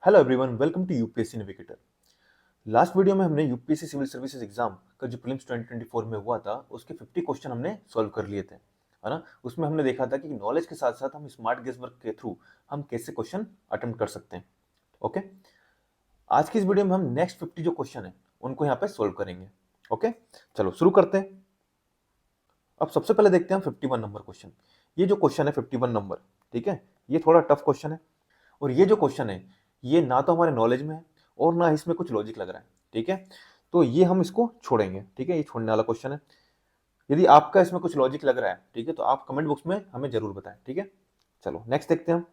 Hello everyone, welcome to UPSC navigator. Last video में हमने UPSC civil services exam का जो प्रीलिम्स 2024 में हुआ था उसके 50 क्वेश्चन हमने सॉल्व कर लिए थे, है ना। उसमें हमने देखा था कि नॉलेज के साथ साथ हम स्मार्ट गेस वर्क के थ्रू हम कैसे क्वेश्चन अटेम्प्ट कर सकते हैं। ओके, आज की इस वीडियो में हम नेक्स्ट 50 जो क्वेश्चन है उनको यहाँ पे सोल्व करेंगे। ओके, चलो शुरू करते हैं। अब सबसे पहले देखते हैं हम 51 नंबर क्वेश्चन। ये जो क्वेश्चन है 51 नंबर, ठीक है, ये थोड़ा टफ क्वेश्चन है। और ये जो क्वेश्चन है ये ना तो हमारे नॉलेज में है और ना इसमें कुछ लॉजिक लग रहा है, ठीक है। तो ये हम इसको छोड़ेंगे, ठीक है, ये छोड़ने वाला क्वेश्चन है। यदि आपका इसमें कुछ लॉजिक लग रहा है, ठीक है, तो आप कमेंट बॉक्स में हमें जरूर बताएं, ठीक है। चलो नेक्स्ट देखते हैं हम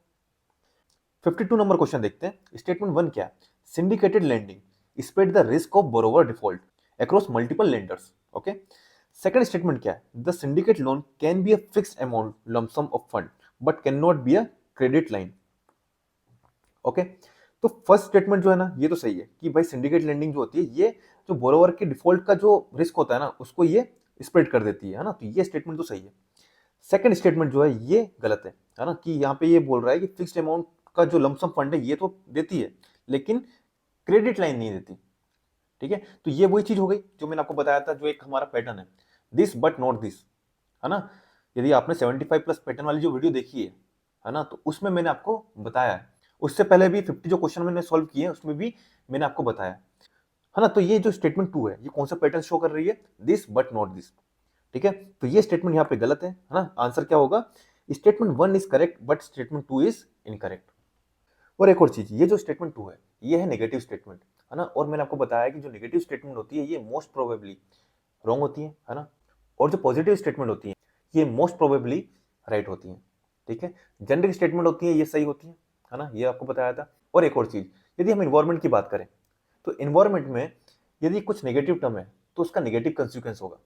52 नंबर क्वेश्चन देखते हैं। स्टेटमेंट 1 क्या है? Syndicated lending spread the risk of borrower default across multiple lenders. Okay, second statement क्या है? The syndicate loan can be a fixed amount lump sum of fund but can not be a credit line. Okay, तो first statement जो है ना ये तो सही है कि भाई सिंडिकेट लेंडिंग जो होती है ये जो बोरोवर के डिफॉल्ट का जो रिस्क होता है ना उसको ये स्प्रेड कर देती है ना, तो ये स्टेटमेंट तो सही है। सेकंड स्टेटमेंट जो है ये गलत है ना, कि यहाँ पे ये बोल रहा है कि फिक्स्ड अमाउंट का जो लमसम फंड है ये तो देती है लेकिन क्रेडिट लाइन नहीं देती, ठीक है। तो ये वही चीज हो गई जो मैंने आपको बताया था, जो एक हमारा पैटर्न है, दिस बट नॉट दिस, है ना। यदि आपने 75 प्लस पैटर्न वाली जो वीडियो देखी है ना, तो उसमें मैंने आपको बताया है। उससे पहले भी 50 जो क्वेश्चन मैंने सॉल्व किए हैं उसमें भी मैंने आपको बताया है ना। तो ये जो स्टेटमेंट 2 है ये कौन सा पैटर्न शो कर रही है? दिस बट नॉट दिस, ठीक है। तो ये स्टेटमेंट यहाँ पे गलत है ना। आंसर क्या होगा? Statement 1 is correct but statement 2 is incorrect. और एक और चीज, ये जो स्टेटमेंट 2 है ये है नेगेटिव स्टेटमेंट, है ना। और मैंने आपको बताया कि जो नेगेटिव स्टेटमेंट होती है ये मोस्ट प्रोबेबली रॉन्ग होती है ना। और जो पॉजिटिव स्टेटमेंट होती है ये मोस्ट प्रोबेबली राइट होती है, ठीक है। जेनरिक स्टेटमेंट होती है ये सही होती है ना, ये आपको बताया था। और एक और चीज, यदि हम इन्वायरमेंट की बात करें तो इन्वायरमेंट में यदि कुछ नेगेटिव टर्म है तो उसका नेगेटिव कंसिक्वेंस होगा,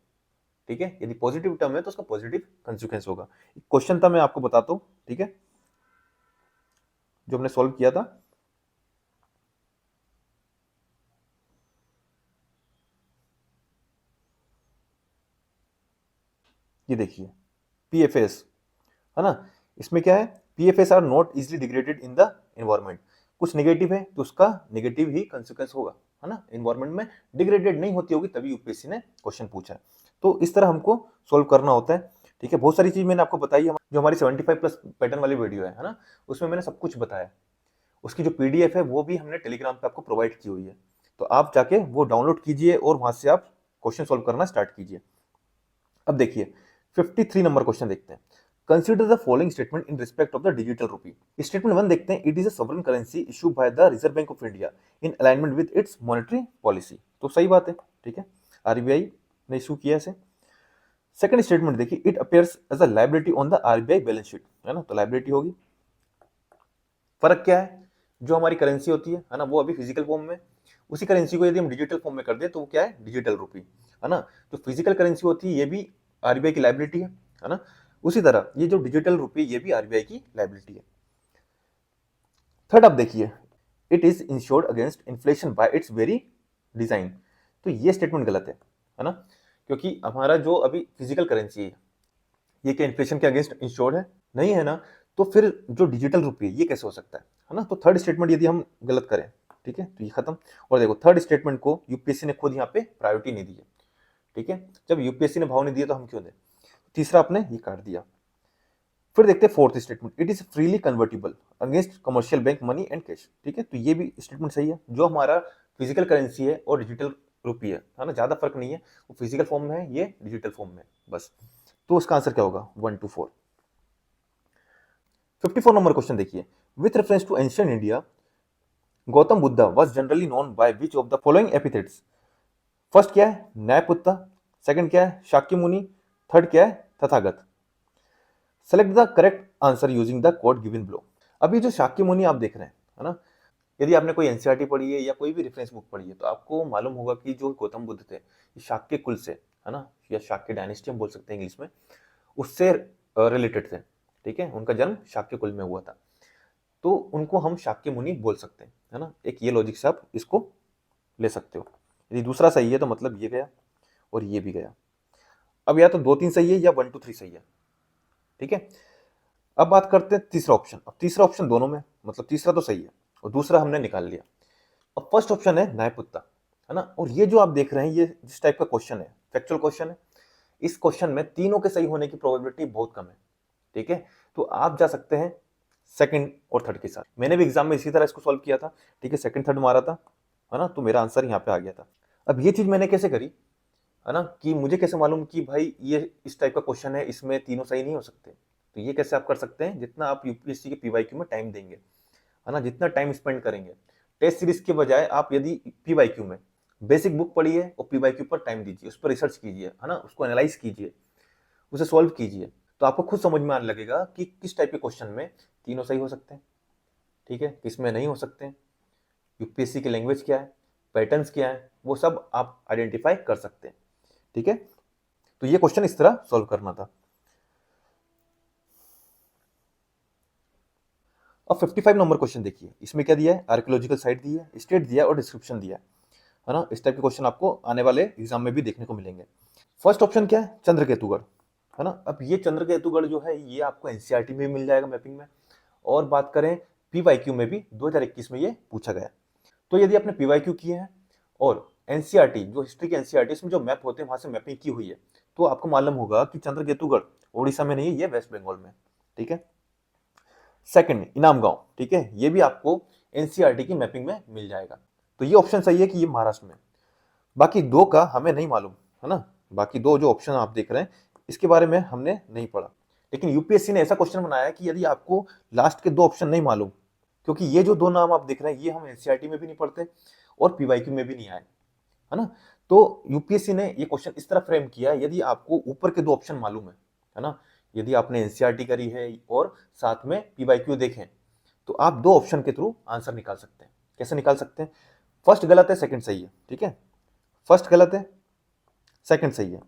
ठीक है। यदि पॉजिटिव टर्म है तो उसका पॉजिटिव कंसिक्वेंस होगा। क्वेश्चन था, मैं आपको बताता हूं, ठीक है, जो हमने सॉल्व किया था। ये देखिए, पीएफएस, है ना। इसमें क्या है? PFS are not easily degraded in the environment. कुछ नेगेटिव है तो उसका नेगेटिव ही कंसिक्वेंस होगा, है ना। एनवायरमेंट में डिग्रेडेड नहीं होती होगी तभी यूपीएससी ने क्वेश्चन पूछा है। तो इस तरह हमको सोल्व करना होता है, ठीक है। बहुत सारी चीज मैंने आपको बताई है, जो हमारी 75 प्लस पैटर्न वाली वीडियो है ना, उसमें मैंने सब कुछ बताया। उसकी जो पीडीएफ है वो भी हमने टेलीग्राम पे आपको प्रोवाइड की हुई है, तो आप जाके वो डाउनलोड कीजिए और वहां से आप क्वेश्चन सॉल्व करना स्टार्ट कीजिए। अब देखिए 53 नंबर क्वेश्चन देखते हैं। Consider the following statement in respect of the digital रूपी। स्टेटमेंट 1 देखते हैं। It is a sovereign currency issued by the reserve bank of India in alignment with its monetary policy. तो सही बात है, ठीक है, आरबीआई ने इशू किया इसे। सेकंड स्टेटमेंट देखिए, it appears as a liability on the RBI balance sheet, है ना, तो लायबिलिटी होगी। फर्क क्या है? जो हमारी करेंसी होती है ना, वो अभी फिजिकल फॉर्म में, उसी करेंसी को यदि हम डिजिटल फॉर्म में कर दें तो वो क्या है? डिजिटल रूपी, है ना। जो फिजिकल करेंसी होती है ये भी आरबीआई की लायबिलिटी है ना। उसी तरह ये जो डिजिटल रूपी ये भी आरबीआई की लायबिलिटी है। थर्ड आप देखिए, it is insured against inflation bye it's very design. तो ये स्टेटमेंट गलत है ना, क्योंकि हमारा जो अभी फिजिकल करेंसी है ये क्या इन्फ्लेशन के अगेंस्ट इंश्योर्ड है? नहीं है ना। तो फिर जो डिजिटल रुपये ये कैसे हो सकता है ना। तो थर्ड स्टेटमेंट यदि हम गलत करें, ठीक है, तो ये खत्म। और देखो थर्ड स्टेटमेंट को यूपीएससी ने खुद यहाँ पे प्रायोरिटी नहीं दी है, ठीक है। जब यूपीएससी ने भाव नहीं दिया तो हम क्यों दें? तीसरा आपने ये काट दिया। फिर देखते हैं fourth statement, it is freely convertible against commercial bank money and cash, ठीक है। तो ये भी स्टेटमेंट सही है। जो हमारा फिजिकल करेंसी है और डिजिटल रुपये है ना, ज्यादा फर्क नहीं है, वो फिजिकल फॉर्म में है, ये डिजिटल फॉर्म में है, बस। तो उसका आंसर क्या होगा? 1 to 4। 54 नंबर क्वेश्चन देखिए। With reference to ancient India Gautam Buddha was generally known by which of the following epithets. First क्या है? न्यायपुत्र। सेकंड क्या है? शाक्य मुनि। थर्ड क्या है? तथागत। Select the correct answer using the code given below. अभी जो शाक्य मुनि आप देख रहे हैं, है ना, यदि आपने कोई एनसीईआरटी पढ़ी है या कोई भी रेफरेंस बुक पढ़ी है तो आपको मालूम होगा कि जो गौतम बुद्ध थे ये शाक्य कुल से, है ना, या शाक्य डायनेस्टी हम बोल सकते हैं इंग्लिश में, उससे रिलेटेड थे, ठीक है। उनका जन्म शाक्य कुल में हुआ था, तो उनको हम शाक्य मुनि बोल सकते हैं, है ना। एक ये लॉजिक से आप इसको ले सकते हो। यदि दूसरा सही है तो मतलब ये गया और ये भी गया। अब या तो 2 3 सही है या 1 2 3 सही है, ठीक है। अब बात करते हैं तीसरा ऑप्शन। अब तीसरा ऑप्शन दोनों में, मतलब तीसरा तो सही है और दूसरा हमने निकाल लिया। अब फर्स्ट ऑप्शन है न्यायपुत्ता, है ना। और ये जो आप देख रहे हैं ये जिस टाइप का क्वेश्चन है, फैक्चुअल क्वेश्चन है, इस क्वेश्चन में तीनों के सही होने की प्रोबेबिलिटी बहुत कम है, ठीक है। तो आप जा सकते हैं सेकंड और थर्ड के साथ। मैंने भी एग्जाम में इसी तरह इसको सॉल्व किया था, ठीक है, सेकंड थर्ड मारा था, है ना, तो मेरा आंसर यहाँ पे आ गया था। अब ये चीज मैंने कैसे करी, है ना, कि मुझे कैसे मालूम कि भाई ये इस टाइप का क्वेश्चन है, इसमें तीनों सही नहीं हो सकते। तो ये कैसे आप कर सकते हैं, जितना आप यूपीएससी के पीवाईक्यू में टाइम देंगे, है ना, जितना टाइम स्पेंड करेंगे टेस्ट सीरीज के बजाय, आप यदि पीवाईक्यू में बेसिक बुक पढ़िए और पीवाईक्यू पर टाइम दीजिए, उस पर रिसर्च कीजिए, है ना, उसको एनालाइज कीजिए, उसे सॉल्व कीजिए, तो आपको खुद समझ में आने लगेगा कि किस टाइप के क्वेश्चन में तीनों सही हो सकते हैं, ठीक है, किस में नहीं हो सकते हैं, यूपीएससी की लैंग्वेज क्या है, पैटर्न्स क्या है, वो सब आप आइडेंटिफाई कर सकते हैं, ठीक है। तो ये क्वेश्चन इस तरह सॉल्व करना था। अब 55 नंबर क्वेश्चन देखिए, इसमें क्या दिया है, आर्कियोलॉजिकल साइट दी है, स्टेट दिया है और डिस्क्रिप्शन दिया है ना। इस टाइप के क्वेश्चन आपको आने वाले एग्जाम में भी देखने को मिलेंगे। फर्स्ट ऑप्शन क्या है, चंद्रकेतुगढ़, है ना। अब ये चंद्रकेतुगढ़ जो है ये आपको एनसीईआरटी में मिल जाएगा मैपिंग में, और बात करें पीवाईक्यू में भी 2021 में ये पूछा गया। तो यदि आपने पीवाईक्यू किए हैं और एनसीईआरटी जो हिस्ट्री के एनसीईआरटी इसमें जो मैप होते हैं वहां से मैपिंग की हुई है, तो आपको मालूम होगा कि चंद्रकेतुगढ़ उड़ीसा में नहीं है, ये वेस्ट बंगाल में, ठीक है। सेकंड इनाम गांव, ठीक है, ये भी आपको एनसीईआरटी की मैपिंग में मिल जाएगा, तो ये ऑप्शन सही है कि ये महाराष्ट्र में। बाकी दो का हमें नहीं मालूम, है ना, बाकी दो जो ऑप्शन आप देख रहे हैं इसके बारे में हमने नहीं पढ़ा, लेकिन यूपीएससी ने ऐसा क्वेश्चन बनाया है कि यदि आपको लास्ट के दो ऑप्शन नहीं मालूम, क्योंकि ये जो दो नाम आप देख रहे हैं ये हम एनसीईआरटी में भी नहीं पढ़ते और पीवाईक्यू में भी नहीं आए, है ना। तो यूपीएससी ने ये क्वेश्चन इस तरह फ्रेम किया, यदि आपको ऊपर के दो ऑप्शन मालूम है ना, यदि आपने एनसीईआरटी करी है और साथ में पीवाईक्यू देखें, तो आप दो ऑप्शन के थ्रू आंसर निकाल सकते हैं। कैसे निकाल सकते हैं, फर्स्ट गलत है सेकंड सही है, ठीक है, फर्स्ट गलत है सेकंड सही है,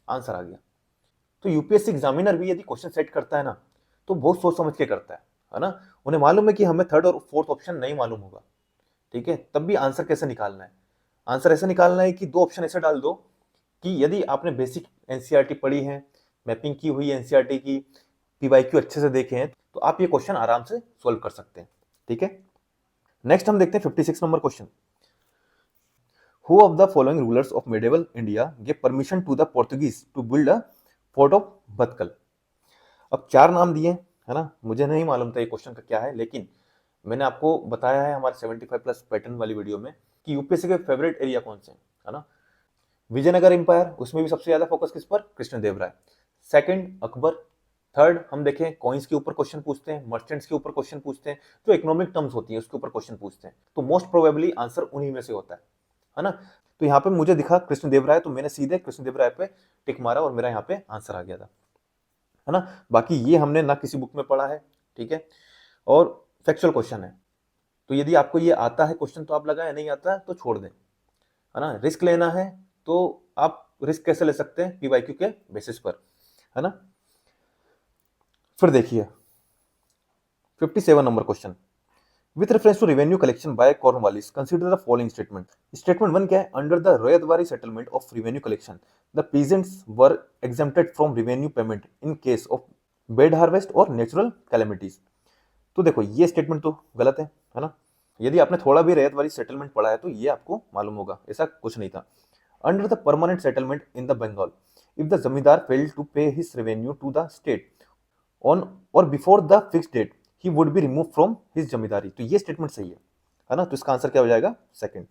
आंसर आ गया। तो यूपीएससी एग्जामिनर भी यदि क्वेश्चन सेट करता है ना, तो बहुत सोच समझ के करता है ना। उन्हें मालूम है कि हमें थर्ड और फोर्थ ऑप्शन नहीं मालूम होगा, ठीक है, तब भी आंसर कैसे निकालना है, आंसर ऐसे निकालना है कि दो ऑप्शन ऐसे डाल दो कि यदि आपने बेसिक एनसीईआरटी पढ़ी है, मैपिंग की हुई है एनसीईआरटी की, पीवाईक्यू अच्छे से देखे हैं, तो आप ये क्वेश्चन आराम से सोल्व कर सकते हैं, ठीक है। नेक्स्ट हम देखते हैं 56 number question. Who of the following rulers of medieval India gave permission to the Portuguese to build a fort of Batkal? अब चार नाम दिए, है ना, मुझे नहीं मालूम था ये क्वेश्चन का क्या है, लेकिन मैंने आपको बताया है हमारे 75 प्लस पैटर्न वाली वीडियो में कि यूपीएससी के फेवरेट एरिया कौन से हैं, है ना। विजयनगर एम्पायर, उसमें भी सबसे ज्यादा फोकस किस पर, कृष्णदेवराय। सेकंड अकबर। थर्ड हम देखें कॉइन्स के ऊपर क्वेश्चन पूछते हैं, मर्चेंट्स के ऊपर क्वेश्चन पूछते हैं, जो इकोनॉमिक टर्म्स होती हैं उसके ऊपर क्वेश्चन पूछते हैं, तो मोस्ट प्रोबेबली आंसर उन्हीं में से होता है ना। तो यहाँ पे मुझे दिखा कृष्णदेवराय, तो मैंने सीधे कृष्णदेवराय पे टिक मारा और मेरा यहाँ पे आंसर आ गया था, है ना। बाकी ये हमने ना किसी बुक में पढ़ा है, ठीक है, और फैक्चुअल क्वेश्चन है, तो यदि आपको ये आता है क्वेश्चन तो आप लगाएं, नहीं आता तो छोड़ दें, है ना। रिस्क लेना है तो आप रिस्क कैसे ले सकते हैं, पीवाईक्यू के बेसिस पर, है ना। फिर देखिए 57 number question, with reference to revenue collection by Cornwallis consider the following statement. Statement one क्या है, under the Ryotwari settlement of revenue collection the peasants were exempted from revenue payment in case of bad harvest और natural calamities. तो देखो ये statement तो गलत है ना। यदि आपने थोड़ा भी रैयत वाली सेटलमेंट पढ़ा है तो ये आपको मालूम होगा, ऐसा कुछ नहीं था। Under the permanent settlement in the Bengal, if the zamindar failed to pay his revenue to the state on or before the fix date he would be remove from his zamindari. तो ये स्टेटमेंट सही है ना। तो इसका आंसर क्या हो जाएगा, सेकंड।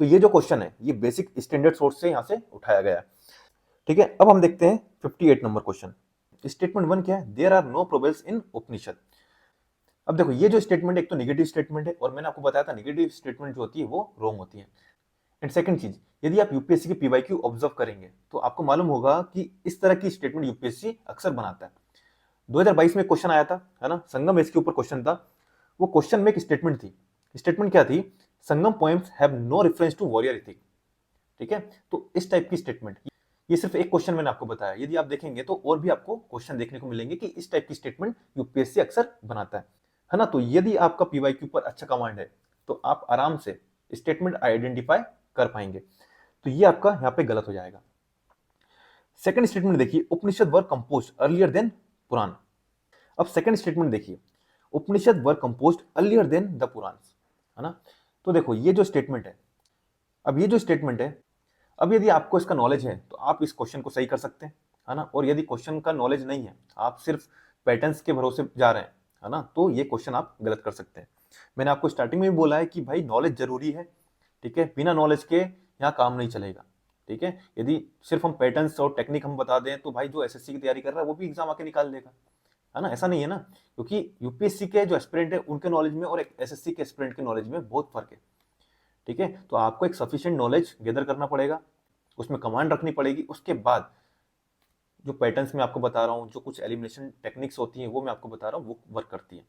तो ये जो क्वेश्चन है ये बेसिक स्टैंडर्ड सोर्स से यहाँ से उठाया गया है, ठीक है। अब हम देखते हैं 58 नंबर क्वेश्चन। स्टेटमेंट वन क्या है, देयर आर नो प्रोबेल्स इन उपनिषद। अब देखो ये जो स्टेटमेंट एक तो नेगेटिव स्टेटमेंट है, और मैंने आपको बताया था नेगेटिव स्टेटमेंट जो होती है वो रॉन्ग होती है। एंड सेकंड चीज, यदि आप यूपीएससी की पीवाईक्यू ऑब्जर्व करेंगे तो आपको मालूम होगा कि इस तरह की स्टेटमेंट यूपीएससी अक्सर बनाता है। 2022 में क्वेश्चन आया था, है ना, संगम इसके ऊपर क्वेश्चन था। वो क्वेश्चन में एक स्टेटमेंट थी, स्टेटमेंट क्या थी, Sangam poems have no reference to warrior ethic, ठीक है। तो इस टाइप की स्टेटमेंट, ये सिर्फ एक क्वेश्चन मैंने आपको बताया, यदि आप देखेंगे तो और भी आपको क्वेश्चन देखने को मिलेंगे कि इस टाइप की स्टेटमेंट यूपीएससी अक्सर बनाता है ना। तो यदि आपका पीवाईक्यू पर अच्छा कमांड है तो आप आराम से स्टेटमेंट आइडेंटिफाई कर पाएंगे। तो ये आपका यहाँ पे गलत हो जाएगा। सेकंड स्टेटमेंट देखिए, Upanishad were compose earlier than Purana. अब सेकंड स्टेटमेंट देखिए, Upanishad were composed earlier than the Puranas, है ना। तो देखो ये जो स्टेटमेंट है, अब ये जो स्टेटमेंट है, अब यदि आपको इसका नॉलेज है तो आप इस क्वेश्चन को सही कर सकते हैं, है ना। और यदि क्वेश्चन का नॉलेज नहीं है, आप सिर्फ पैटर्न्स के भरोसे जा रहे हैं, है ना, तो ये क्वेश्चन आप गलत कर सकते हैं। मैंने आपको स्टार्टिंग में भी बोला है कि भाई नॉलेज जरूरी है, ठीक है, बिना नॉलेज के यहाँ काम नहीं चलेगा, ठीक है। यदि सिर्फ हम पैटर्न्स और टेक्निक हम बता दें तो भाई जो एसएससी की तैयारी कर रहा है वो भी एग्जाम आके निकाल देगा, है ना। ऐसा नहीं है ना, क्योंकि यूपीएससी के जो एस्पिरेंट है उनके नॉलेज में और एसएससी के एस्पिरेंट के नॉलेज में बहुत फर्क है, ठीक है। तो आपको एक सफिशिएंट नॉलेज गैदर करना पड़ेगा, उसमें कमांड रखनी पड़ेगी, उसके बाद जो पैटर्न्स मैं आपको बता रहा हूँ, जो कुछ एलिमिनेशन टेक्निक्स होती हैं वो मैं आपको बता रहा हूँ, वो वर्क करती है,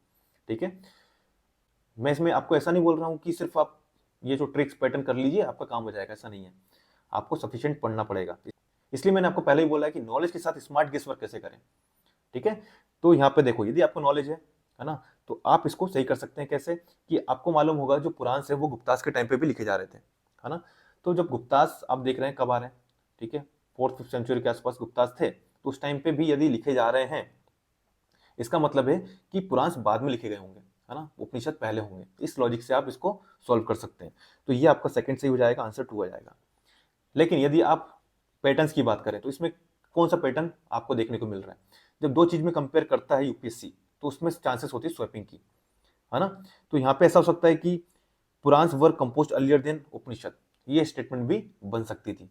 ठीक है। मैं इसमें आपको ऐसा नहीं बोल रहा हूँ कि सिर्फ आप ये जो ट्रिक्स पैटर्न कर लीजिए आपका काम हो जाएगा, ऐसा नहीं है, आपको सफिशिएंट पढ़ना पड़ेगा। इसलिए मैंने आपको पहले ही बोला है कि नॉलेज के साथ स्मार्ट गेस वर्क कैसे करें, ठीक है। तो यहाँ पे देखो, यदि आपको नॉलेज है ना, तो आप इसको सही कर सकते हैं कैसे, कि आपको मालूम होगा जो पुराण है वो गुप्तास के टाइम पे भी लिखे जा रहे थे, है ना। तो जब गुप्तास आप देख रहे हैं कब आ रहे हैं, ठीक है, 4th-5th सेंचुरी के आसपास गुप्तास थे, तो उस टाइम पे भी यदि लिखे जा रहे हैं, इसका मतलब है कि पुराण बाद में लिखे गए होंगे, है ना, उपनिषद पहले होंगे। इस लॉजिक से आप इसको सॉल्व कर सकते हैं। तो ये आपका सेकंड सही हो जाएगा, आंसर 2 आ जाएगा। लेकिन यदि आप पैटर्न्स की बात करें तो इसमें कौन सा पैटर्न आपको देखने को मिल रहा है, जब दो चीज में कंपेयर करता है यूपीएससी तो उसमें चांसेस होती है स्वैपिंग की, है ना। तो यहाँ पे ऐसा हो सकता है कि पुराण्स वर कंपोज्ड अर्लियर देन उपनिषद, ये स्टेटमेंट भी बन सकती थी,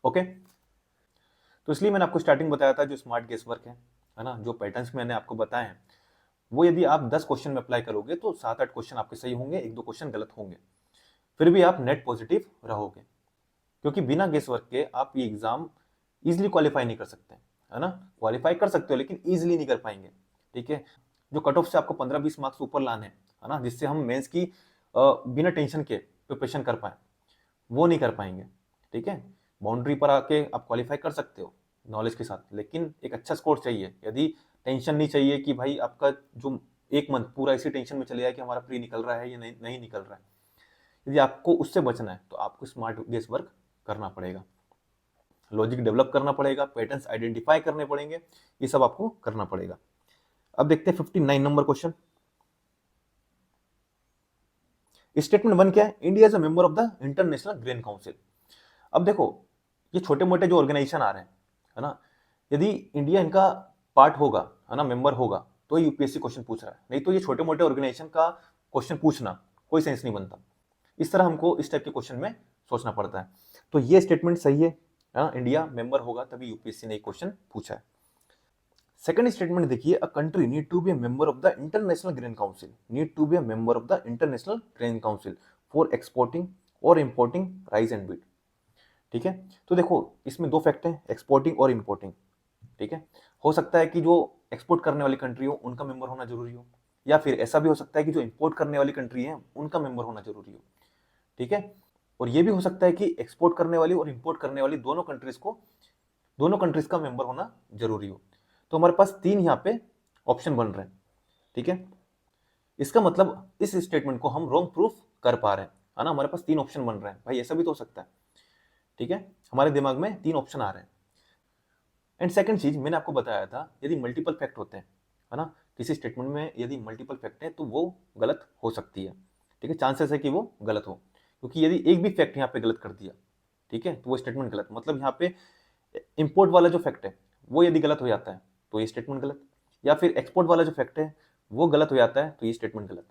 ओके। तो इसलिए मैंने आपको स्टार्टिंग बताया था जो स्मार्ट गेस वर्क है ना, जो पैटर्न्स मैंने आपको बताए हैं वो यदि आप 10 क्वेश्चन में अप्लाई करोगे तो 7-8 क्वेश्चन आपके सही होंगे, 1-2 क्वेश्चन गलत होंगे, फिर भी आप नेट पॉजिटिव रहोगे, क्योंकि बिना गेस वर्क के आप ये एग्जाम इजीली क्वालिफाई नहीं कर सकते, है ना। क्वालिफाई कर सकते हो लेकिन इजीली नहीं कर पाएंगे, ठीक है। जो कट ऑफ से आपको 15-20 मार्क्स ऊपर लाने हैं, है ना, जिससे हम मेंस की बिना टेंशन के प्रिपरेशन कर पाए, वो नहीं कर पाएंगे, ठीक है। बाउंड्री पर आके आप क्वालिफाई कर सकते हो नॉलेज के साथ, लेकिन एक अच्छा स्कोर चाहिए। यदि टेंशन नहीं चाहिए कि भाई आपका जो एक मंथ पूरा इसी टेंशन में चले जाए कि हमारा प्री निकल रहा है या नहीं निकल रहा है, यदि आपको उससे बचना है तो आपको स्मार्ट गेस वर्क करना पड़ेगा, लॉजिक डेवलप करना पड़ेगा, पैटर्न्स आइडेंटिफाई करने पड़ेंगे, ये सब आपको करना पड़ेगा। अब देखते हैं 59 नंबर क्वेश्चन। स्टेटमेंट 1 क्या है, India is a member of the international grain council. अब देखो ये छोटे मोटे जो ऑर्गेनाइजेशन आ रहे हैं, है ना, यदि इंडिया इनका पार्ट होगा, है ना, मेंबर होगा, तो यूपीएससी क्वेश्चन पूछ रहा है, नहीं तो ये छोटे मोटे ऑर्गेनाइजेशन का क्वेश्चन पूछना कोई सेंस नहीं बनता। इस तरह हमको इस टाइप के क्वेश्चन में सोचना पड़ता है। तो ये स्टेटमेंट सही है, इंडिया मेंबर होगा तभी यूपीएससी ने क्वेश्चन पूछा है। सेकंड स्टेटमेंट देखिए, a country need to be a member of the international grain council, need to be a member of the international grain council for exporting और importing rice and wheat, ठीक है। तो देखो इसमें दो फैक्ट हैं, exporting और इंपोर्टिंग, ठीक है। हो सकता है कि जो एक्सपोर्ट करने वाली कंट्री हो उनका मेंबर होना जरूरी हो, या फिर ऐसा भी हो सकता है कि जो इंपोर्ट करने वाली कंट्री है उनका मेंबर होना जरूरी हो, ठीक है। और ये भी हो सकता है कि एक्सपोर्ट करने वाली और इंपोर्ट करने वाली दोनों कंट्रीज का मेंबर होना जरूरी हो। तो हमारे पास 3 यहाँ पे ऑप्शन बन रहे हैं, ठीक है। इसका मतलब इस स्टेटमेंट को हम रॉन्ग प्रूफ कर पा रहे हैं, है ना, हमारे पास 3 ऑप्शन बन रहे हैं, भाई ऐसा भी तो हो सकता है, ठीक है। हमारे दिमाग में 3 ऑप्शन आ रहे हैं। एंड सेकंड चीज मैंने आपको बताया था, यदि मल्टीपल फैक्ट होते हैं, है ना, किसी स्टेटमेंट में यदि मल्टीपल फैक्ट है तो वो गलत हो सकती है, ठीक है, चांसेस है कि वो गलत हो, क्योंकि यदि एक भी फैक्ट यहाँ पे गलत कर दिया, ठीक है, तो वो स्टेटमेंट गलत, मतलब यहाँ पे इंपोर्ट वाला जो फैक्ट है वो यदि गलत हो जाता है तो ये स्टेटमेंट गलत, या फिर एक्सपोर्ट वाला जो फैक्ट है वो गलत हो जाता है तो ये स्टेटमेंट गलत,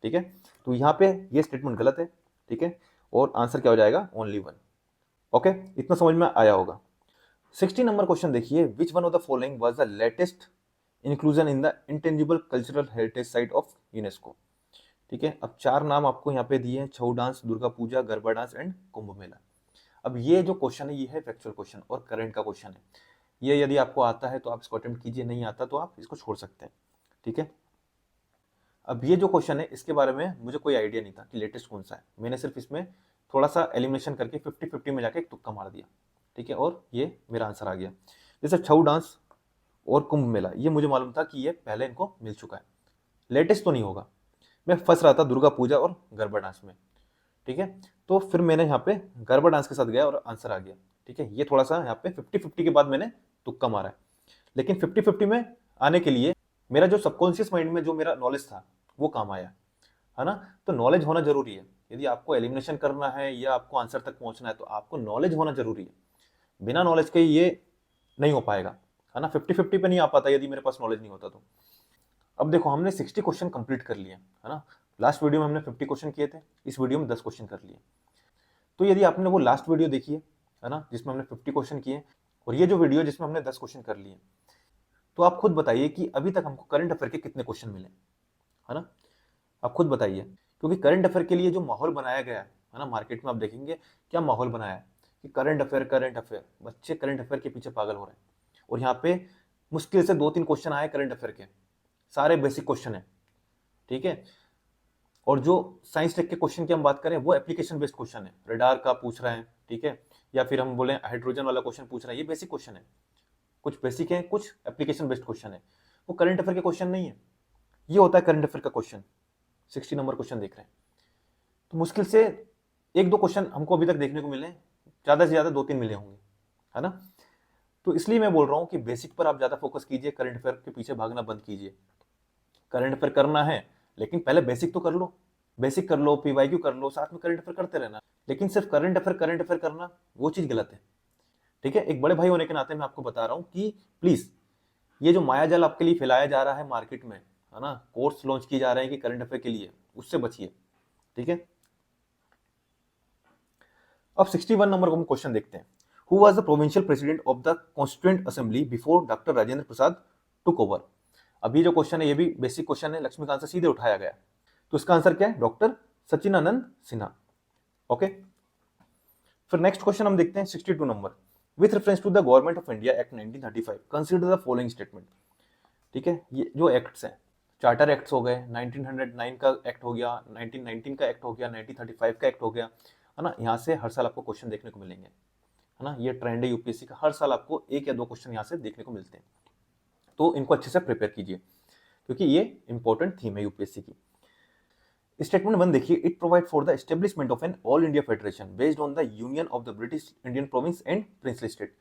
ठीक है। तो यहाँ पे ये स्टेटमेंट गलत है, ठीक है, और आंसर क्या हो जाएगा, ओनली 1, ओके। इतना समझ में आया होगा। 60 नंबर क्वेश्चन देखिए, which one of the following was the latest inclusion in the intangible cultural heritage site of UNESCO, ठीक है। अब 4 नाम आपको यहाँ पे दिए हैं, Chhau dance, Durga Puja, Garba dance and Kumbh Mela. अब ये जो क्वेश्चन है ये है फैक्चुअल क्वेश्चन और करंट का क्वेश्चन है, ये यदि आपको आता है तो आप इसको अटेम्प्ट कीजिए, नहीं आता तो आप इसको छोड़ सकते हैं, ठीक है। अब ये जो क्वेश्चन है इसके बारे में मुझे कोई आइडिया नहीं था कि लेटेस्ट कौन सा है, मैंने सिर्फ इसमें थोड़ा सा एलिमिनेशन करके 50-50 में जाके एक तुक्का मार दिया, ठीक है, और ये मेरा आंसर आ गया। जैसे छऊ डांस और कुंभ मेला ये मुझे मालूम था कि ये पहले इनको मिल चुका है, लेटेस्ट तो नहीं होगा। मैं फंस रहा था दुर्गा पूजा और गरबा डांस में, ठीक है। तो फिर मैंने यहाँ पे गरबा डांस के साथ गया और आंसर आ गया, ठीक है। ये थोड़ा सा यहाँ पे 50-50 के बाद मैंने तुक्का मारा है, लेकिन 50-50 में आने के लिए मेरा जो सबकॉन्शियस माइंड में जो मेरा नॉलेज था वो काम आया, है ना। तो नॉलेज होना जरूरी है। यदि आपको एलिमिनेशन करना है या आपको आंसर तक पहुंचना है तो आपको नॉलेज होना जरूरी है। बिना नॉलेज के ये नहीं हो पाएगा, है ना। 50-50 पे नहीं आ पाता यदि मेरे पास नॉलेज नहीं होता तो। अब देखो हमने 60 क्वेश्चन कंप्लीट कर लिए, है ना। लास्ट वीडियो में हमने 50 क्वेश्चन किए थे, इस वीडियो में 10 क्वेश्चन कर लिए। तो यदि आपने वो लास्ट वीडियो देखी है ना, जिसमें हमने 50 क्वेश्चन किए, और ये जो वीडियो जिसमें हमने 10 क्वेश्चन कर लिए, तो आप खुद बताइए कि अभी तक हमको करंट अफेयर के कितने क्वेश्चन मिले, है ना। आप खुद बताइए, क्योंकि करंट अफेयर के लिए जो माहौल बनाया गया है ना, मार्केट में आप देखेंगे क्या माहौल बनाया है कि करंट अफेयर, बच्चे करंट अफेयर के पीछे पागल हो रहे हैं। और यहाँ पे मुश्किल से 2-3 क्वेश्चन आए करंट अफेयर के, सारे बेसिक क्वेश्चन है, ठीक है। और जो साइंस टेक के क्वेश्चन की हम बात करें वो एप्लीकेशन बेस्ड क्वेश्चन है, रडार का पूछ रहे हैं, ठीक है, या फिर हम बोले हाइड्रोजन वाला क्वेश्चन पूछ रहे हैं, ये बेसिक क्वेश्चन है। कुछ बेसिक है, कुछ एप्लीकेशन बेस्ड क्वेश्चन है, वो करंट अफेयर के क्वेश्चन नहीं है। ये होता है करंट अफेयर का क्वेश्चन। 60 नंबर क्वेश्चन देख रहे हैं, तो मुश्किल से 1-2 क्वेश्चन हमको अभी तक देखने को मिले, ज्यादा से ज्यादा 2-3 मिले होंगे, है ना। तो इसलिए मैं बोल रहा हूँ कि बेसिक पर आप ज्यादा फोकस कीजिए, करंट अफेयर के पीछे भागना बंद कीजिए। करंट अफेयर करना है लेकिन पहले बेसिक तो कर लो, बेसिक कर लो, पीवाईक्यू कर लो, साथ में करंट अफेयर करते रहना। लेकिन सिर्फ करंट अफेयर करना वो चीज गलत है, ठीक है। एक बड़े भाई होने के नाते मैं आपको बता रहा हूँ कि प्लीज ये जो मायाजाल आपके लिए फैलाया जा रहा है मार्केट में, है ना, कोर्स लॉन्च किए जा रहे हैं कि करंट अफेयर के लिए, उससे बचिए, ठीक है। अब 61 नंबर को हम क्वेश्चन देखते हैं। Who was the provincial president of the constituent assembly before doctor Rajendra Prasad took over. अब ये जो क्वेश्चन है ये भी बेसिक क्वेश्चन है, लक्ष्मीकांत से सीधे उठाया गया। तो इसका आंसर क्या है? डॉक्टर सचिनानंद सिन्हा। ओके, फिर नेक्स्ट क्वेश्चन हम देखते हैं 62 number. With reference to the government of India act 1935 consider the following statement. ठीक है, ये जो एक्ट्स हैं, चार्टर एक्ट्स हो गए, 1909 का एक्ट हो गया, 1919 का एक्ट हो गया, 1935 का एक्ट हो गया, है ना। यहाँ से हर साल आपको क्वेश्चन देखने को मिलेंगे, है ना। ये ट्रेंड है यूपीएससी का, हर साल आपको 1 या 2 क्वेश्चन यहाँ से देखने को मिलते हैं। तो इनको अच्छे से प्रिपेयर कीजिए क्योंकि ये इंपॉर्टेंट थीम है यूपीएससी की। स्टेटमेंट 1 देखिए, it provide for the establishment of an all India federation based on the union of the British Indian province and princely state.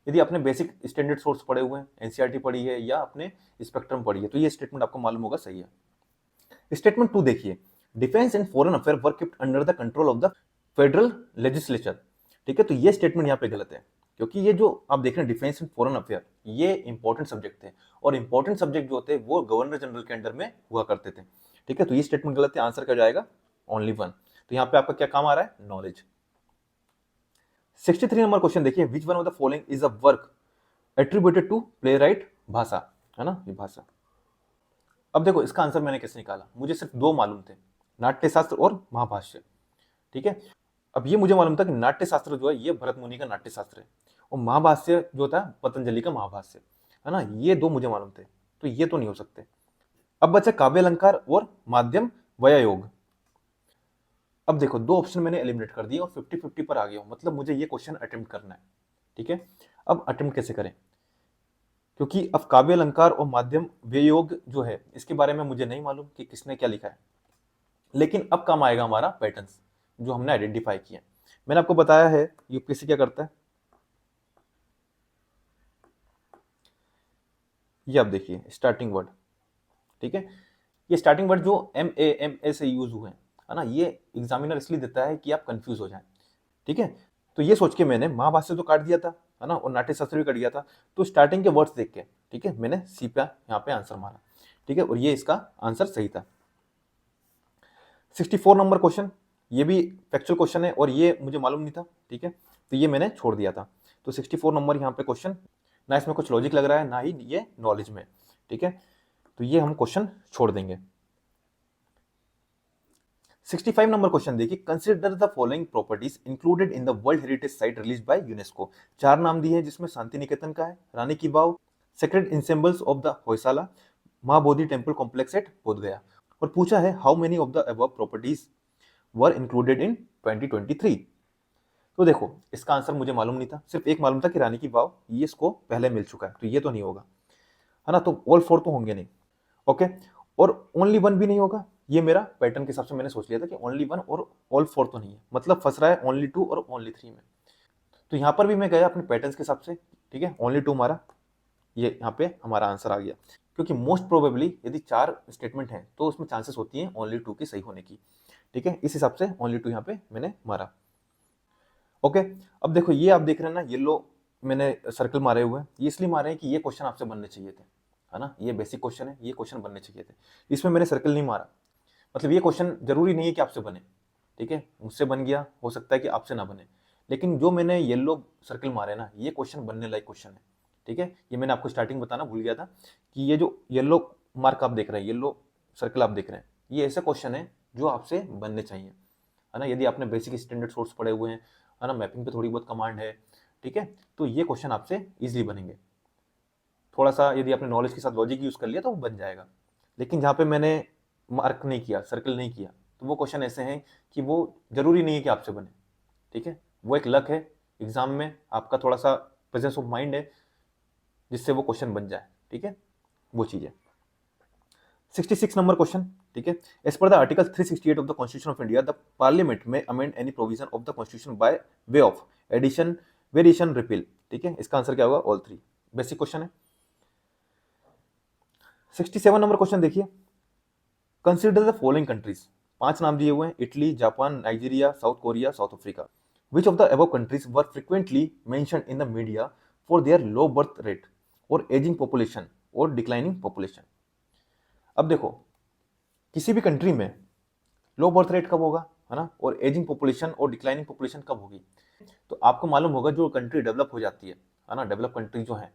यदि आपने बेसिक स्टैंडर्ड सोर्स पढ़े हुए हैं, एनसीईआरटी पढ़ी है या आपने स्पेक्ट्रम पढ़ी है, तो ये स्टेटमेंट आपको मालूम होगा सही है। स्टेटमेंट 2 देखिए, defence and foreign affair were kept under the control of the federal legislature. ठीक है, तो ये स्टेटमेंट यहाँ पे गलत है क्योंकि ये जो आप देख रहे हैं डिफेंस एंड फॉरेन अफेयर, ये इंपॉर्टेंट सब्जेक्ट थे और इंपॉर्टेंट सब्जेक्ट जो होते हैं वो गवर्नर जनरल के अंडर में हुआ करते थे। ठीक है, तो ये स्टेटमेंट गलत है, आंसर क्या जाएगा? ओनली 1। तो यहाँ पे आपका क्या काम आ रहा है? नॉलेज। 63 नंबर क्वेश्चन देखिए, which one of the following is a work attributed to playwright Bhasa, है ना, ये भाषा। अब देखो इसका आंसर मैंने कैसे निकाला, मुझे सिर्फ 2 मालूम थे, नाट्यशास्त्र और महाभाष्य। ठीक है, अब ये मुझे मालूम था कि नाट्यशास्त्र जो है ये भरत मुनि का नाट्यशास्त्र है और महाभाष्य जो था पतंजलि का महाभाष्य, है ना। ये 2 मुझे मालूम थे, तो ये तो नहीं हो सकते। अब बचा काव्य अलंकार और माध्यम व्यायोग। अब देखो 2 ऑप्शन मैंने एलिमिनेट कर दिए और 50-50 पर आ गया हूं, मतलब मुझे ये क्वेश्चन अटेम्प्ट करना है। ठीक है, अब अटेम्प्ट कैसे करें, क्योंकि अब काव्य अलंकार और माध्यम व्यायोग जो है इसके बारे में मुझे नहीं मालूम कि किसने क्या लिखा है, लेकिन अब काम आएगा हमारा पैटर्न्स जो हमने आइडेंटिफाई किए। मैंने आपको बताया है यूपीएससी क्या करता है, ये आप देखिए स्टार्टिंग वर्ड। ठीक है, ये स्टार्टिंग वर्ड जो एम ए से यूज हुए हैं, है ना, ये एग्जामिनर इसलिए देता है कि आप कंफ्यूज हो जाएं। ठीक है, तो ये सोच के मैंने महाभाष्य तो काट दिया था, है ना, और नाट्यशास्त्र भी काट दिया था, तो स्टार्टिंग के वर्ड्स देख के, ठीक है, मैंने सी पे यहाँ पे आंसर मारा। ठीक है, और ये इसका आंसर सही था। 64 नंबर क्वेश्चन, ये भी फैक्चुअल क्वेश्चन है और ये मुझे मालूम नहीं था। ठीक है, तो ये मैंने छोड़ दिया था। तो 64 नंबर यहाँ पे क्वेश्चन, ना इसमें कुछ लॉजिक लग रहा है ना ही ये नॉलेज में। ठीक है, तो ये हम क्वेश्चन छोड़ देंगे। 65 नंबर क्वेश्चन देखिए, consider the following properties included in the world heritage site release by UNESCO. 4 नाम दिए हैं जिसमें शांति निकेतन का है, Rani ki Vav, sacred ensembles of the Hoysala, Mahabodhi temple complex at Bodhgaya. और पूछा है how many of the above properties were included in 2023। तो देखो इसका आंसर मुझे मालूम नहीं था, सिर्फ एक मालूम था कि रानी की वाव, ये इसको पहले मिल चुका है, तो ये तो नहीं होगा, है ना। तो ऑल 4 तो होंगे नहीं। ओके, और ओनली 1 भी नहीं होगा। ये मेरा पैटर्न के हिसाब से मैंने सोच लिया था कि ओनली 1 और ऑल 4 तो नहीं है, मतलब फंस रहा है ओनली 2 और ओनली 3 में। तो यहाँ पर भी मैं गया अपने पैटर्न के हिसाब से, ठीक है, ओनली 2 मारा, ये यहाँ पे हमारा आंसर आ गया। क्योंकि मोस्ट प्रोबेबली यदि 4 स्टेटमेंट हैं तो उसमें चांसेस होती हैं ओनली 2 की सही होने की। ठीक है, इस हिसाब से ओनली 2 यहाँ पे मैंने मारा। ओके, अब देखो ये आप देख रहे हैं ना, येलो मैंने सर्कल मारे हुए हैं, ये इसलिए मारे हैं कि ये क्वेश्चन आपसे बनने चाहिए थे, है ना, ये बेसिक क्वेश्चन है, ये क्वेश्चन बनने चाहिए थे, इसमें मैंने सर्कल नहीं मारा। मतलब ये क्वेश्चन जरूरी नहीं है कि आपसे बने, ठीक है, मुझसे बन गया, हो सकता है कि आपसे ना बने, लेकिन जो मैंने येलो सर्कल मारे ना, ये क्वेश्चन बनने लायक क्वेश्चन है। ठीक है, ये मैंने आपको स्टार्टिंग बताना भूल गया था कि ये जो येलो मार्क आप देख रहे हैं, येलो सर्कल आप देख रहे हैं, ये ऐसे क्वेश्चन है जो आपसे बनने चाहिए, है ना। यदि आपने बेसिक स्टैंडर्ड सोर्स पढ़े हुए हैं, है ना, मैपिंग पे थोड़ी बहुत कमांड है, ठीक है, तो ये क्वेश्चन आपसे इजीली बनेंगे। थोड़ा सा यदि आपने नॉलेज के साथ लॉजिक यूज कर लिया तो वो बन जाएगा। लेकिन जहाँ पे मैंने मार्क नहीं किया, सर्कल नहीं किया, तो वो क्वेश्चन ऐसे हैं कि वो जरूरी नहीं है कि आपसे बने। ठीक है, वो एक लक है, एग्जाम में आपका थोड़ा सा प्रेजेंस ऑफ माइंड है जिससे वो क्वेश्चन बन जाए। ठीक है, वो चीज है। 66 नंबर क्वेश्चन, ठीक है, as per the article 368 of the constitution of India the parliament may amend any provision of the constitution by way of addition, variation, repeal. ठीक है, इसका आंसर क्या होगा? ऑल 3। बेसिक क्वेश्चन है। 67 नंबर क्वेश्चन देखिए, consider the following countries, 5 नाम दिए हुए हैं, Italy, Japan, Nigeria, south Korea, south Africa. Which of the above countries were frequently mentioned in the media for their low birth rate और ageing population और declining population. अब देखो, किसी भी कंट्री में लो बर्थ रेट कब होगा, है ना, और एजिंग पॉपुलेशन और डिक्लाइनिंग पॉपुलेशन कब होगी, तो आपको मालूम होगा जो कंट्री डेवलप हो जाती है ना, डेवलप कंट्री जो है,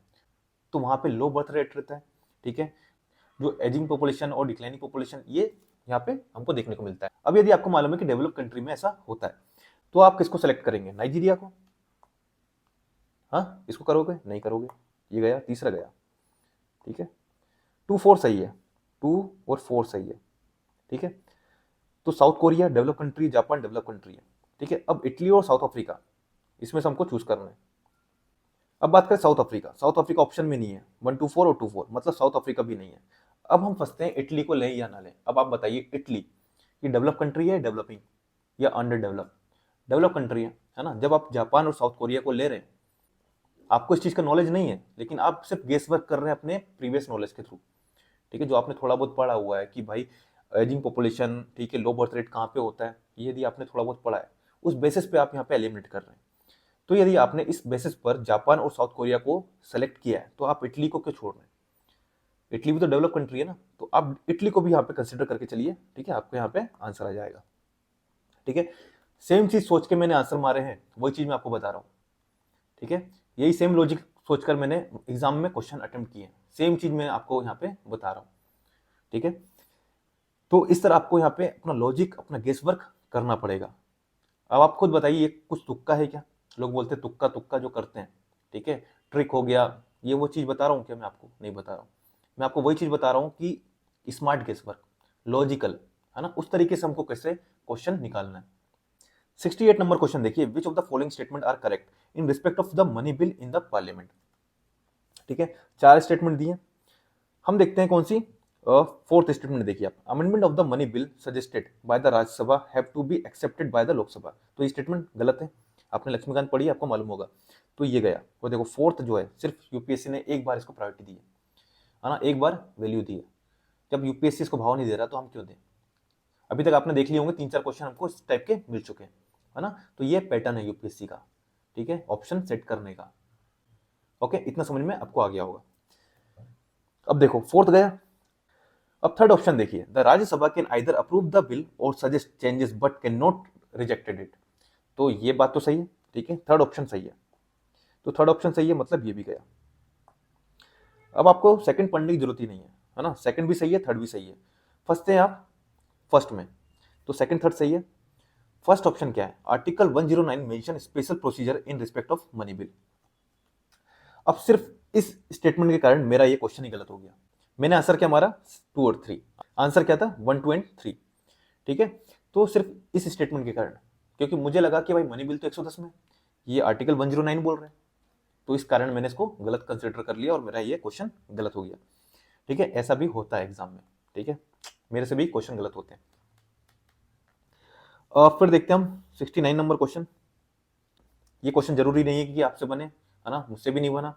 तो वहां पे लो बर्थ रेट रहता है। ठीक है, जो एजिंग पॉपुलेशन और डिक्लाइनिंग पॉपुलेशन ये यहाँ पे हमको देखने को मिलता है। अब यदि आपको मालूम है कि डेवलप कंट्री में ऐसा होता है, तो आप किसको सेलेक्ट करेंगे? नाइजीरिया को? हाँ, इसको करोगे? नहीं करोगे। ये गया, तीसरा गया। ठीक है, 2 4 सही है, 2 और 4 सही है। ठीक है, तो south Korea develop country, Japan develop country है। ठीक है, अब इटली और साउथ अफ्रीका, इसमें से हमको चूज करना है। अब बात करें south Africa, south Africa option में नहीं है, 1 2 4 और 2 4, मतलब साउथ अफ्रीका भी नहीं है। अब हम फंसते हैं इटली को लें या ना लें। अब आप बताइए, इटली ये डेवलप कंट्री है, डेवलपिंग या अंडर डेवलप? डेवलप कंट्री है ना। जब आप जापान और साउथ कोरिया को ले रहे हैं, आपको इस चीज का नॉलेज नहीं है, लेकिन आप सिर्फ गेस वर्क कर रहे हैं अपने प्रीवियस नॉलेज के थ्रू। ठीक है, जो आपने थोड़ा बहुत पढ़ा हुआ है कि भाई एजिंग पॉपुलेशन, ठीक है, लो बर्थ रेट कहाँ पे होता है, ये यदि आपने थोड़ा बहुत पढ़ा है, उस बेसिस पे आप यहाँ पे एलिमिनेट कर रहे हैं। तो यदि आपने इस बेसिस पर जापान और साउथ कोरिया को सेलेक्ट किया है, तो आप इटली को क्यों छोड़ रहे हैं? इटली भी तो डेवलप कंट्री है ना, तो आप इटली को भी यहाँ पे कंसिडर करके चलिए। ठीक है, आपको यहाँ पे आंसर आ जाएगा। ठीक है, सेम चीज सोच के मैंने आंसर मारे हैं, वही चीज मैं आपको बता रहा हूँ। ठीक है, यही सेम लॉजिक सोचकर मैंने एग्जाम में क्वेश्चन अटेम्प्ट किए हैं, सेम चीज मैं आपको यहाँ पे बता रहा हूँ। ठीक है, तो इस तरह आपको यहाँ पे अपना लॉजिक, अपना गेस वर्क करना पड़ेगा। अब आप खुद बताइए, ये कुछ तुक्का है क्या? लोग बोलते हैं तुक्का तुक्का जो करते हैं, ठीक है, ट्रिक हो गया, ये वो चीज बता रहा हूँ क्या? मैं आपको नहीं बता रहा हूँ, मैं आपको वही चीज बता रहा हूँ कि स्मार्ट गेस वर्क, लॉजिकल, है ना, उस तरीके से हमको कैसे क्वेश्चन निकालना है। 68 नंबर क्वेश्चन देखिए, which of the following statement are correct in respect of the money bill in the parliament. ठीक है, 4 स्टेटमेंट दिए, हम देखते हैं कौन सी। फोर्थ स्टेटमेंट देखिए आप, amendment of the money bill suggested by the Rajya Sabha have to be accepted by the Lok Sabha. तो ये स्टेटमेंट गलत है, आपने लक्ष्मीकांत पढ़ी, आपको मालूम होगा। तो ये गया, वो देखो फोर्थ जो है, सिर्फ यूपीएससी ने एक बार इसको प्रायोरिटी दी है ना, एक बार वैल्यू दी है। जब यूपीएससी इसको भाव नहीं दे रहा तो हम क्यों दें? अभी तक आपने देख लिए होंगे 3 4 क्वेश्चन हमको इस टाइप के मिल चुके हैं, है ना। तो ये पैटर्न है यूपीएससी का, ठीक है, ऑप्शन सेट करने का। ओके, इतना समझ में आपको आ गया होगा। अब देखो फोर्थ गया, अब थर्ड ऑप्शन देखिए, the Rajya Sabha can either approve the bill और suggest changes but can not rejected it. तो ये बात तो सही है, ठीक है, थर्ड ऑप्शन सही है। तो थर्ड ऑप्शन सही है, मतलब ये भी गया। अब आपको सेकंड पढ़ने की जरूरत ही नहीं है ना, सेकंड भी सही है, थर्ड भी सही है। फंसते हैं आप फर्स्ट में, तो सेकंड थर्ड सही है। फर्स्ट ऑप्शन क्या है? Article 109 mention special procedure in respect of money bill. अब सिर्फ इस स्टेटमेंट के कारण मेरा ये क्वेश्चन ही गलत हो गया। मैंने आंसर क्या मारा? 2 और 3। आंसर क्या था? 1 2 एंड 3। ठीक है, तो सिर्फ इस स्टेटमेंट के कारण, क्योंकि मुझे लगा कि भाई मनी बिल तो 110 में, ये आर्टिकल 109 बोल रहे हैं, तो इस कारण मैंने इसको गलत कंसिडर कर लिया और मेरा ये क्वेश्चन गलत हो गया। ठीक है, ऐसा भी होता है एग्जाम में। ठीक है, मेरे से भी क्वेश्चन गलत होते हैं। फिर देखते हैं हम 69 नंबर क्वेश्चन। ये क्वेश्चन जरूरी नहीं है कि आपसे बने, है ना, मुझसे भी नहीं बना,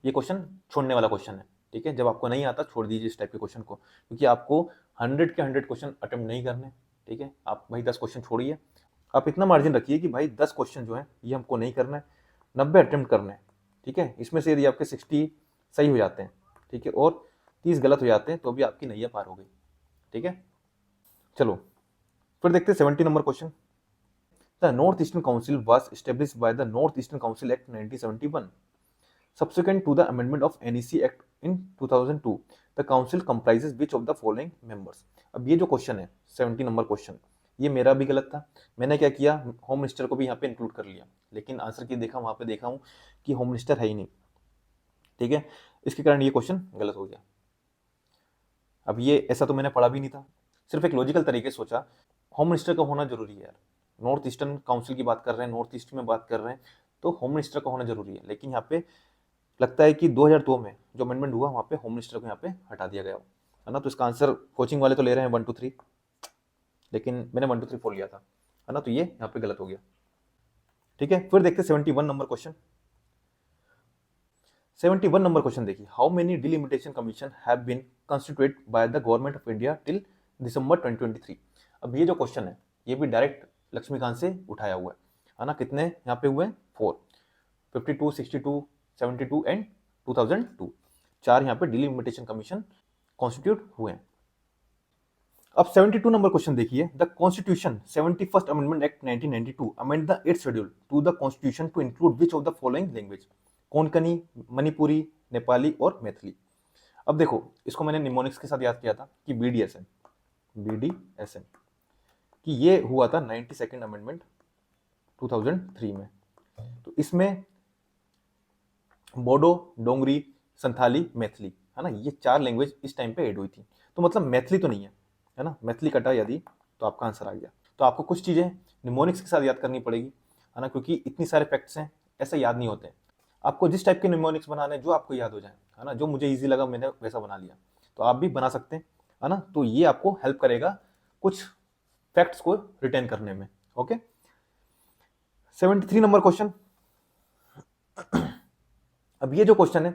ये क्वेश्चन छोड़ने वाला क्वेश्चन है। ठीक है, जब आपको नहीं आता छोड़ दीजिए इस टाइप के क्वेश्चन को, क्योंकि आपको 100 के 100 क्वेश्चन अटेम्प्ट नहीं करने। ठीक है, आप भाई 10 क्वेश्चन छोड़िए, आप इतना मार्जिन रखिए कि भाई 10 क्वेश्चन जो है ये हमको नहीं करना है, 90 अटेम्प्ट करने हैं। ठीक है, इसमें से यदि आपके 60 सही हो जाते हैं, ठीक है, और 30 गलत हो जाते हैं, तो भी आपकी नैया पार हो गई। ठीक है, चलो फिर देखते हैं 70 number question. The north eastern council was established by the north eastern council act 1971। Subsequent to the amendment of NEC Act in 2002, the council comprises which of the following members? अब ये जो क्वेश्चन है 70 number question, ये मेरा भी गलत था। मैंने क्या किया, होम मिनिस्टर को भी यहाँ पे इंक्लूड कर लिया, लेकिन आंसर की देखा वहाँ पे देखा हूँ कि होम मिनिस्टर है ही नहीं। ठीक है, इसके कारण ये क्वेश्चन गलत हो गया। अब ये ऐसा तो मैंने पढ़ा भी नहीं था, सिर्फ एक लॉजिकल तरीके से सोचा होम मिनिस्टर का होना जरूरी है यार, नॉर्थ ईस्टर्न काउंसिल की बात कर रहे हैं, नॉर्थ ईस्ट में बात कर रहे हैं, तो होम मिनिस्टर का होना जरूरी है। लेकिन यहाँ पे लगता है कि 2002 में जो अमेंडमेंट हुआ वहाँ पे होम मिनिस्टर को यहाँ पे हटा दिया गया है ना। तो इसका आंसर कोचिंग वाले तो ले रहे हैं 1 2 3, लेकिन मैंने 1 2 3 4 लिया था, है ना, तो ये यहाँ पे गलत हो गया। ठीक है, फिर देखते 71 नंबर क्वेश्चन। 71 नंबर क्वेश्चन देखिए, how many delimitation commission have been constituted by the government of India till December 2023। अब ये जो क्वेश्चन है ये भी डायरेक्ट लक्ष्मीकांत से उठाया हुआ है ना। कितने यहाँ पे हुए? 4, 52, 62, 72 एंड 2002, 4 यहाँ पे डिलिमिटेशन कमीशन कॉन्स्टिट्यूट हुए हैं। अब 72 नंबर क्वेश्चन देखिए, the constitution 71st amendment act 1992 amend the 8th schedule to the constitution to include which of the following language? Konkani, Manipuri, Nepali और मैथिली। अब देखो, इसको मैंने निमोनिक्स के साथ याद किया था कि बीडीएसएन कि ये हुआ था 92nd अमेंडमेंट 2003 में। तो इसमें बोडो, डोंगरी, संथाली, मैथिली, है ना, ये 4 लैंग्वेज इस टाइम पे ऐड हुई थी। तो मतलब मैथिली तो नहीं है ना, मैथिली कटा यदि तो आपका आंसर आ गया। तो आपको कुछ चीजें निमोनिक्स के साथ याद करनी पड़ेगी, है ना, क्योंकि इतनी सारे फैक्ट्स हैं, ऐसे याद नहीं होते। आपको जिस टाइप के निमोनिक्स बनाने जो आपको याद हो जाए, है ना, जो मुझे ईजी लगा मैंने वैसा बना लिया, तो आप भी बना सकते हैं, है ना। तो ये आपको हेल्प करेगा कुछ फैक्ट्स को रिटेन करने में। Okay, 73 number question. अब ये जो क्वेश्चन है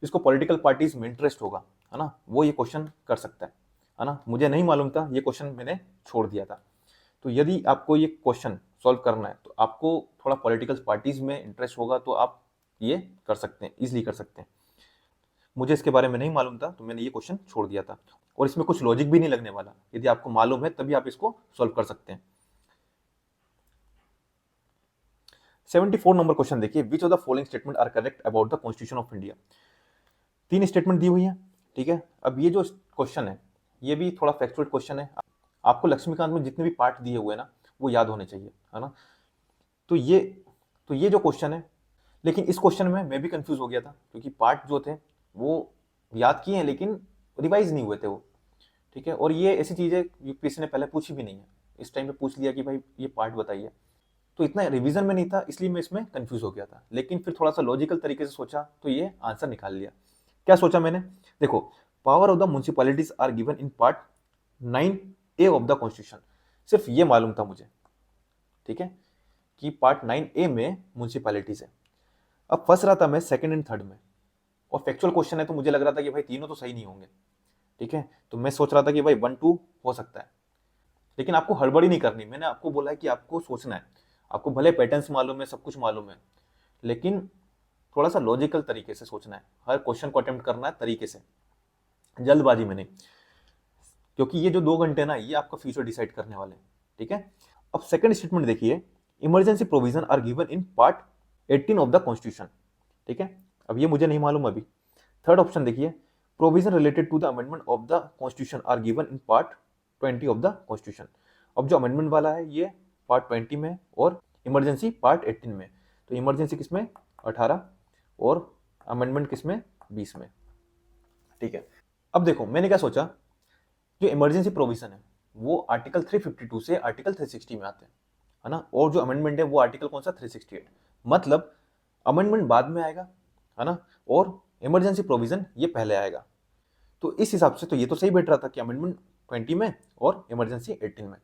जिसको पॉलिटिकल पार्टीज में इंटरेस्ट होगा, है ना, वो ये क्वेश्चन कर सकता है ना। मुझे नहीं मालूम था, ये क्वेश्चन मैंने छोड़ दिया था। तो यदि आपको ये क्वेश्चन सॉल्व करना है तो आपको थोड़ा पॉलिटिकल पार्टीज में इंटरेस्ट होगा, तो आप ये कर सकते हैं, इजिली कर सकते हैं। मुझे इसके बारे में नहीं मालूम था तो मैंने ये क्वेश्चन छोड़ दिया था, और इसमें कुछ लॉजिक भी नहीं लगने वाला। यदि आपको मालूम है तभी आप इसको सॉल्व कर सकते हैं। 74 नंबर क्वेश्चन देखिए, which of the following statement are correct about the constitution of India? 3 statement दी हुई है। ठीक है, अब ये जो क्वेश्चन है ये भी थोड़ा फैक्चुअल क्वेश्चन है। आपको लक्ष्मीकांत में जितने भी पार्ट दिए हुए ना वो याद होने चाहिए, है ना। तो ये जो क्वेश्चन है, लेकिन इस क्वेश्चन में मैं भी कंफ्यूज हो गया था, क्योंकि पार्ट जो थे वो याद किए हैं लेकिन रिवाइज नहीं हुए थे वो। ठीक है, और ये ऐसी चीज है यूपीएससी ने पहले पूछी भी नहीं है, इस टाइम पे पूछ लिया कि भाई ये पार्ट बताइए। तो इतना रिवीजन में नहीं था, इसलिए मैं इसमें कंफ्यूज हो गया था। लेकिन फिर थोड़ा सा लॉजिकल तरीके से सोचा तो ये आंसर निकाल लिया। क्या सोचा मैंने? देखो, power of the municipalities are given in part 9A of the constitution, सिर्फ ये मालूम था मुझे। ठीक है, कि पार्ट 9A में म्युनिसिपैलिटीज है। अब फंस रहा था मैं सेकंड एंड थर्ड में, और फैक्चुअल क्वेश्चन है तो मुझे लग रहा था कि भाई तीनों तो सही नहीं होंगे। ठीक है, तो मैं सोच रहा था कि भाई 1 2 हो सकता है, लेकिन आपको हड़बड़ी नहीं करनी। मैंने आपको बोला है कि आपको सोचना है, आपको भले पैटर्न्स मालूम है, सब कुछ मालूम है, लेकिन थोड़ा सा लॉजिकल तरीके से सोचना है, हर क्वेश्चन को अटेम्प्ट करना है तरीके से, जल्दबाजी में नहीं, क्योंकि ये जो 2 घंटे ना ये आपका फ्यूचर डिसाइड करने वाले हैं। ठीक है, अब सेकंड स्टेटमेंट देखिए, emergency provision are given in part 18 of the constitution. ठीक है, अब ये मुझे नहीं मालूम अभी। थर्ड ऑप्शन देखिए, provision related to the amendment of the constitution are given in part 20 of the constitution. अब जो अमेंडमेंट वाला है ये पार्ट 20 में और इमरजेंसी पार्ट 18 में। तो इमरजेंसी किसमें? 18, और अमेंडमेंट किसमें? 20 में। ठीक है, अब देखो मैंने क्या सोचा, जो इमरजेंसी प्रोविजन है वो आर्टिकल 352 से आर्टिकल 360 में आते हैं, है ना, और जो अमेंडमेंट है वो आर्टिकल कौन सा? 368। मतलब अमेंडमेंट बाद में आएगा, है ना, और इमरजेंसी प्रोविजन ये पहले आएगा। तो इस हिसाब से तो ये तो सही बैठ रहा था कि अमेंडमेंट 20 में और इमरजेंसी 18 में।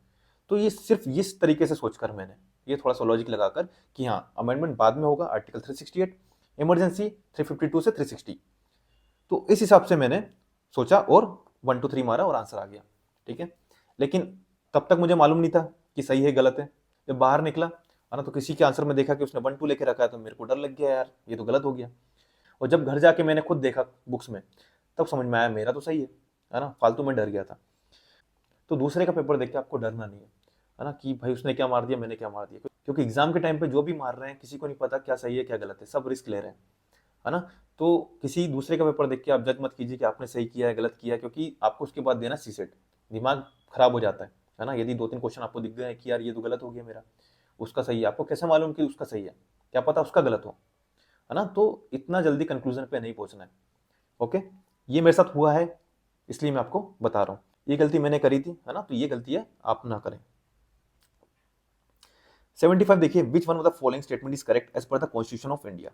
तो ये सिर्फ इस तरीके से सोचकर मैंने ये थोड़ा सा लॉजिक लगाकर कि हाँ अमेंडमेंट बाद में होगा आर्टिकल 368, इमरजेंसी 352 से 360, तो इस हिसाब से मैंने सोचा और 1 2 3 मारा और आंसर आ गया, ठीक है। लेकिन तब तक मुझे मालूम नहीं था कि सही है गलत है। जब बाहर निकला है ना, तो किसी के आंसर में देखा कि उसने 1 2 लेके रखा है, तो मेरे को डर लग गया, यार ये तो गलत हो गया। और जब घर जाके मैंने खुद देखा बुक्स में, तब समझ में आया मेरा तो सही है ना, फालतू में डर गया था। तो दूसरे का पेपर देख के आपको डरना नहीं है ना, कि भाई उसने क्या मार दिया, मैंने क्या मार दिया, क्योंकि एग्जाम के टाइम पे जो भी मार रहे हैं किसी को नहीं पता क्या सही है क्या गलत है, सब रिस्क ले रहे हैं, है ना। तो किसी दूसरे का पेपर देख के आप जज मत कीजिए कि आपने सही किया है गलत किया है, क्योंकि आपको उसके बाद देना सीसेट, दिमाग खराब हो जाता है ना। यदि 2 3 क्वेश्चन आपको दिख गए कि यार ये तो गलत हो गया मेरा, उसका सही है, आपको कैसे मालूम कि उसका सही है, क्या पता उसका गलत हो, है ना। तो इतना जल्दी कंक्लूजन पे नहीं पहुंचना है। ओके, ये मेरे साथ हुआ है, इसलिए मैं आपको बता रहा हूँ। ये गलती मैंने करी थी, है ना, तो ये गलती है आप ना करें। 75 देखिए, which one of the following statement is correct as per the constitution of India.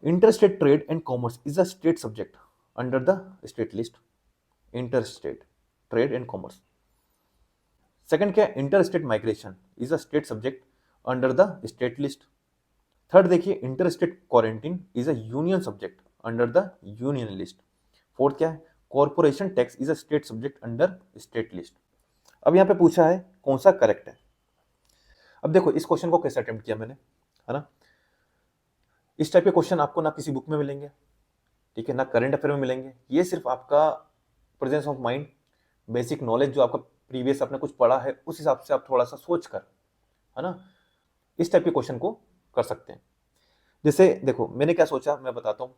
Interstate trade and commerce is a state subject under the state list. Interstate trade and commerce. Second क्या है, interstate migration is a state subject under the state list. Third देखिए, interstate quarantine is a union subject under the union list. Fourth क्या है, corporation tax is a state subject under state list. अब यहाँ पे पूछा है कौन सा करेक्ट है। अब देखो इस क्वेश्चन को कैसे अटेम्प्ट किया मैंने, है ना। इस टाइप के क्वेश्चन आपको ना किसी बुक में मिलेंगे, ठीक है, ना करंट अफेयर में मिलेंगे। ये सिर्फ आपका presence of mind, basic knowledge जो आपका प्रीवियस आपने कुछ पढ़ा है उस हिसाब से आप थोड़ा सा सोच कर, है ना, इस टाइप के क्वेश्चन को कर सकते हैं। जैसे देखो मैंने क्या सोचा मैं बताता हूँ,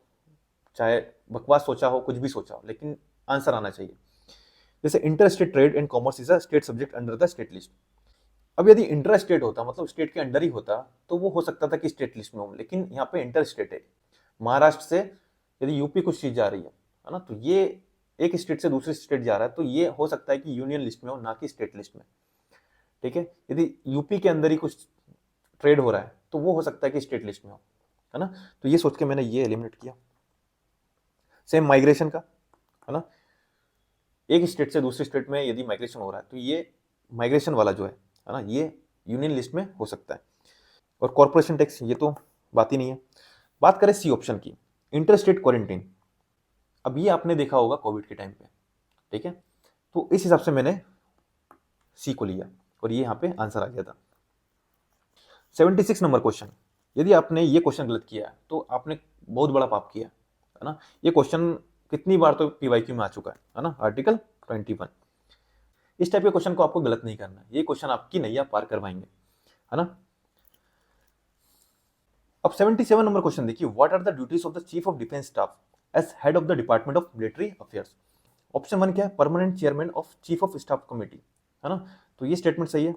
चाहे बकवास सोचा हो कुछ भी सोचा हो, लेकिन आंसर आना चाहिए। जैसे interstate trade and commerce is a state subject under the state list. अब यदि इंटर स्टेट होता, मतलब स्टेट के अंडर ही होता, तो वो हो सकता था कि स्टेट लिस्ट में हो, लेकिन यहाँ पे इंटर स्टेट है। महाराष्ट्र से यदि यूपी कुछ चीज जा रही है ना, तो ये एक स्टेट से दूसरी स्टेट जा रहा है, तो ये हो सकता है कि यूनियन लिस्ट में हो, ना कि स्टेट लिस्ट में, ठीक है। यदि यूपी के अंदर ही कुछ ट्रेड हो रहा है, तो वो हो सकता है कि स्टेट लिस्ट में हो, है ना। तो ये सोच के मैंने ये एलिमिनेट किया। सेम माइग्रेशन का, है ना, एक स्टेट से दूसरी स्टेट में यदि माइग्रेशन हो रहा है, तो ये माइग्रेशन वाला जो है ना, ये यूनियन लिस्ट में हो सकता है। और कॉर्पोरेशन टैक्स ये तो बात ही नहीं है। बात करें सी ऑप्शन की, इंटरस्टेट क्वारंटीन। अब ये आपने देखा होगा कोविड के टाइम पे, ठीक है, तो इस हिसाब से मैंने सी को लिया और ये यहाँ पे आंसर आ गया था। 76 नंबर क्वेश्चन, यदि आपने ये क्वेश्चन गलत किया तो आपने बहुत बड़ा पाप किया, है ना। ये क्वेश्चन कितनी बार तो पीवाईक्यू में आ चुका है ना, आर्टिकल 21। इस टाइप के क्वेश्चन को आपको गलत नहीं करना है, ये क्वेश्चन आपकी नैया पार करवाएंगे, है ना। अब 77 नंबर क्वेश्चन देखिए, what are the duties of the chief of defence staff as head of the department of military affairs. Option 1 क्या है, permanent chairman of chief of staff committee, है ना, तो ये स्टेटमेंट सही है।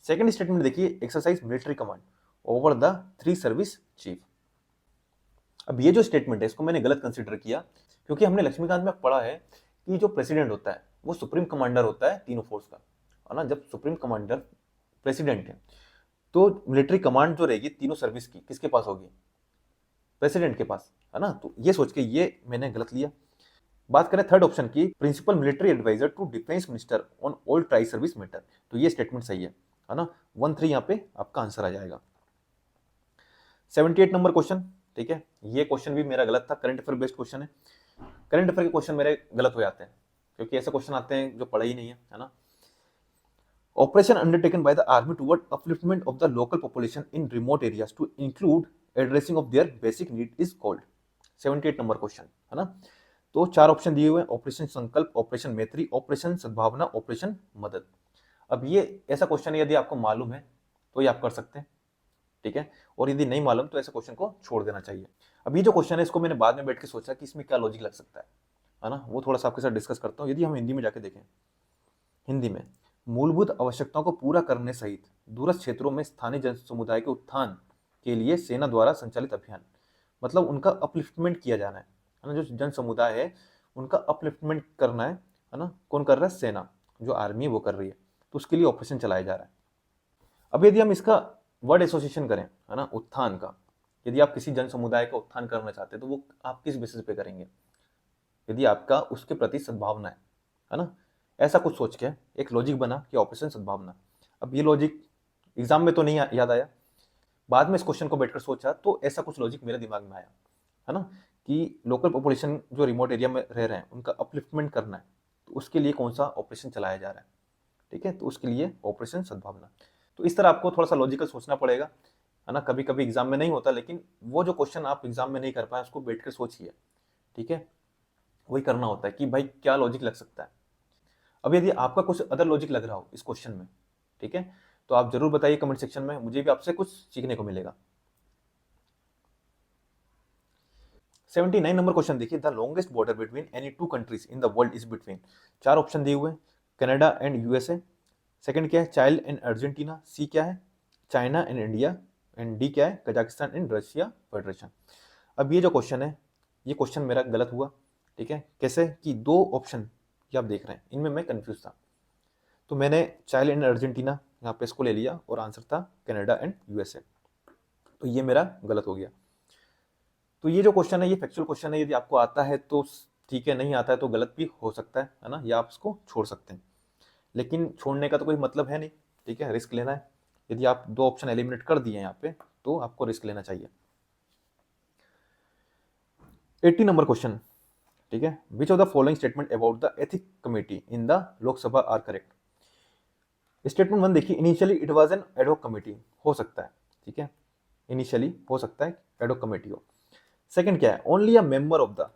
सेकंड स्टेटमेंट देखिए, exercise military command over the 3 service chief. अब ये जो स्टेटमेंट है इसको मैंने गलत कंसिडर किया, क्योंकि हमने लक्ष्मीकांत में पढ़ा है कि जो प्रेसिडेंट होता है वो सुप्रीम कमांडर होता है तीनों फोर्स का, है ना। जब सुप्रीम कमांडर प्रेसिडेंट है, तो मिलिट्री कमांड जो रहेगी तीनों सर्विस की किसके पास होगी, प्रेसिडेंट के पास, है ना। तो ये सोच के ये मैंने गलत लिया। बात करें थर्ड ऑप्शन की, principal military adviser to defence minister on all tri service matter, तो ये स्टेटमेंट सही है ना। 1 3 यहाँ पे आपका आंसर आ जाएगा। 78 नंबर क्वेश्चन, ठीक है, ये क्वेश्चन भी मेरा गलत था, करंट अफेयर बेस्ड क्वेश्चन है। करंट अफेयर के क्वेश्चन मेरे गलत हो जाते हैं, क्योंकि ऐसे क्वेश्चन आते हैं जो पढ़ा ही नहीं है ना। Operation undertaken by the army toward upliftment of the local population in remote areas to include addressing of their basic need is called. 78 number question, है ना। तो 4 ऑप्शन दिए हुए हैं, ऑपरेशन संकल्प, ऑपरेशन मैत्री, ऑपरेशन सद्भावना, ऑपरेशन मदद। अब ये ऐसा क्वेश्चन है, यदि आपको मालूम है तो ये आप कर सकते हैं, ठीक है, और यदि नहीं मालूम तो ऐसे क्वेश्चन को छोड़ देना चाहिए। अब ये जो क्वेश्चन है इसको मैंने बाद में बैठ के सोचा कि इसमें क्या लॉजिक लग सकता है ना, वो थोड़ा सा आपके साथ डिस्कस करता हूँ। यदि हम हिंदी में जाके देखें, हिंदी में मूलभूत आवश्यकताओं को पूरा करने सहित दूरस्थ क्षेत्रों में स्थानीय जन समुदाय के उत्थान के लिए सेना द्वारा संचालित अभियान, मतलब उनका अपलिफ्टमेंट किया जाना है ना, जो जन समुदाय है उनका अपलिफ्टमेंट करना है ना, कौन कर रहा है, सेना, जो आर्मी है वो कर रही है, तो उसके लिए ऑपरेशन चलाया जा रहा है। अब यदि हम इसका वर्ड एसोसिएशन करें, है ना, उत्थान का, यदि आप किसी जन समुदाय का उत्थान करना चाहते हैं तो वो आप किस बेसिस पे करेंगे, यदि आपका उसके प्रति सद्भावना है ना, ऐसा कुछ सोच के एक लॉजिक बना कि ऑपरेशन सद्भावना। अब ये लॉजिक एग्जाम में तो नहीं याद आया, बाद में इस क्वेश्चन को बैठकर सोचा तो ऐसा कुछ लॉजिक मेरे दिमाग में आया, है ना, कि लोकल पॉपुलेशन जो रिमोट एरिया में रह रहे हैं उनका अपलिफ्टमेंट करना है, तो उसके लिए कौन सा ऑपरेशन चलाया जा रहा है, ठीक है, तो उसके लिए ऑपरेशन सद्भावना। तो इस तरह आपको थोड़ा सा लॉजिकल सोचना पड़ेगा, है ना, कभी कभी एग्जाम में नहीं होता, लेकिन वो जो क्वेश्चन आप एग्जाम में नहीं कर पाए उसको बैठ कर सोचिए, ठीक है, वही करना होता है कि भाई क्या लॉजिक लग सकता है। अब यदि आपका कुछ अदर लॉजिक लग रहा हो इस क्वेश्चन में, ठीक है, तो आप जरूर बताइए कमेंट सेक्शन में, मुझे भी आपसे कुछ सीखने को मिलेगा। 79 नंबर क्वेश्चन देखिए, the longest border between any two countries in the world is between, चार ऑप्शन दिए हुए, कनाडा एंड यूएसए, सेकंड क्या है, चाइल्ड एंड अर्जेंटीना, सी क्या है, China and India, and D क्या है, कजाकिस्तान एंड रशिया फेडरेशन। अब ये जो क्वेश्चन है, ये क्वेश्चन मेरा गलत हुआ, ठीक है, कैसे कि दो ऑप्शन ये आप देख रहे हैं इनमें मैं कंफ्यूज था, तो मैंने चाइल्ड एंड अर्जेंटीना यहाँ पे इसको ले लिया और आंसर था कनाडा एंड यूएसए, तो ये मेरा गलत हो गया। तो ये जो क्वेश्चन है ये फैक्चुअल क्वेश्चन है, यदि आपको आता है तो ठीक है, नहीं आता है तो गलत भी हो सकता है ना, या आप इसको छोड़ सकते हैं, लेकिन छोड़ने का तो कोई मतलब है नहीं, ठीक है, रिस्क लेना है। यदि आप दो ऑप्शन एलिमिनेट कर दिए यहाँ पे तो आपको रिस्क लेना चाहिए। 80 नंबर क्वेश्चन, ठीक है, विच of the following statement about the ethic committee in the Lok Sabha are correct. Statement one देखिए, initially it was an ad hoc committee, हो सकता है, ठीक है, इनिशियली हो सकता है एडहॉक कमेटी हो। सेकंड क्या है, only a member of the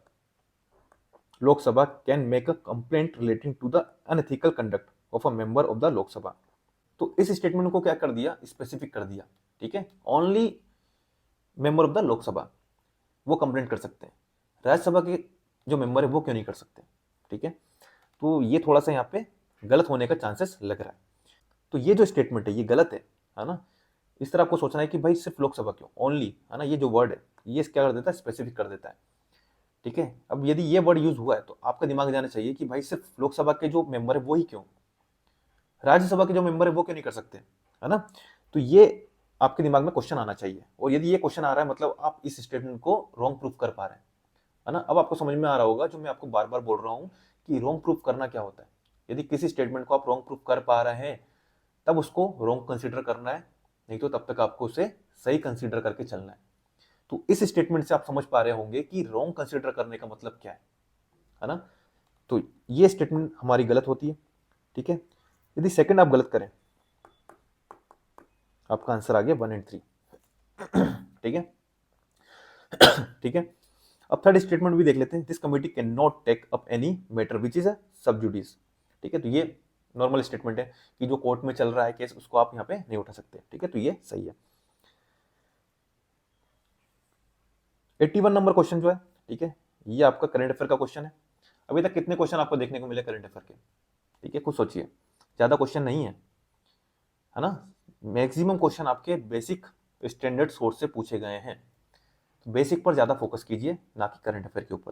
Lok Sabha can make a complaint relating to the unethical conduct of a member of the Lok Sabha. तो इस स्टेटमेंट को क्या कर दिया, स्पेसिफिक कर दिया, ठीक है, only member of the Lok Sabha वो कंप्लेंट कर सकते हैं, राज्यसभा के जो मेंबर है वो क्यों नहीं कर सकते, ठीक है, तो ये थोड़ा सा यहाँ पे गलत होने का चांसेस लग रहा है। तो ये जो स्टेटमेंट है ये गलत है ना, इस तरह आपको सोचना है कि भाई सिर्फ लोकसभा क्यों, ओनली, है ना, ये जो वर्ड है ये क्या कर देता है, स्पेसिफिक कर देता है, ठीक है। अब यदि ये वर्ड यूज हुआ है तो आपका दिमाग जाना चाहिए कि भाई सिर्फ लोकसभा के जो मेंबर है वो ही क्यों, राज्यसभा के जो मेंबर है वो क्यों नहीं कर सकते, है ना, तो ये आपके दिमाग में क्वेश्चन आना चाहिए, और यदि ये क्वेश्चन आ रहा है मतलब आप इस स्टेटमेंट को रॉन्ग प्रूफ कर पा रहे हैं, है ना। अब आपको समझ में आ रहा होगा जो मैं आपको बार बार बोल रहा हूँ कि रॉन्ग प्रूफ करना क्या होता है। यदि किसी स्टेटमेंट को आप रॉन्ग प्रूफ कर पा रहे हैं तब उसको रॉन्ग कंसीडर करना है, नहीं तो तब तक आपको उसे सही कंसीडर करके चलना है। तो इस स्टेटमेंट से आप समझ पा रहे होंगे कि रॉन्ग कंसीडर करने का मतलब क्या है ना। तो ये स्टेटमेंट हमारी गलत होती है, ठीक है। यदि सेकंड आप गलत करें, आपका आंसर आ गया 1 एंड 3, ठीक है, ठीक है। अब थर्ड स्टेटमेंट भी देख लेते हैं, this committee can not take up any matter which is a sub judice, ठीक है, तो ये नॉर्मल स्टेटमेंट है कि जो कोर्ट में चल रहा है केस उसको आप यहाँ पे नहीं उठा सकते, ठीक है, तो ये सही है। 81 नंबर क्वेश्चन जो है, ठीक है, ये आपका करंट अफेयर का क्वेश्चन है। अभी तक कितने क्वेश्चन आपको देखने को मिले करंट अफेयर के, ठीक है, कुछ सोचिए, ज्यादा क्वेश्चन नहीं है ना, मैक्सिमम क्वेश्चन आपके बेसिक स्टैंडर्ड सोर्स से पूछे गए हैं, तो बेसिक पर ज्यादा फोकस कीजिए ना कि करंट अफेयर के ऊपर।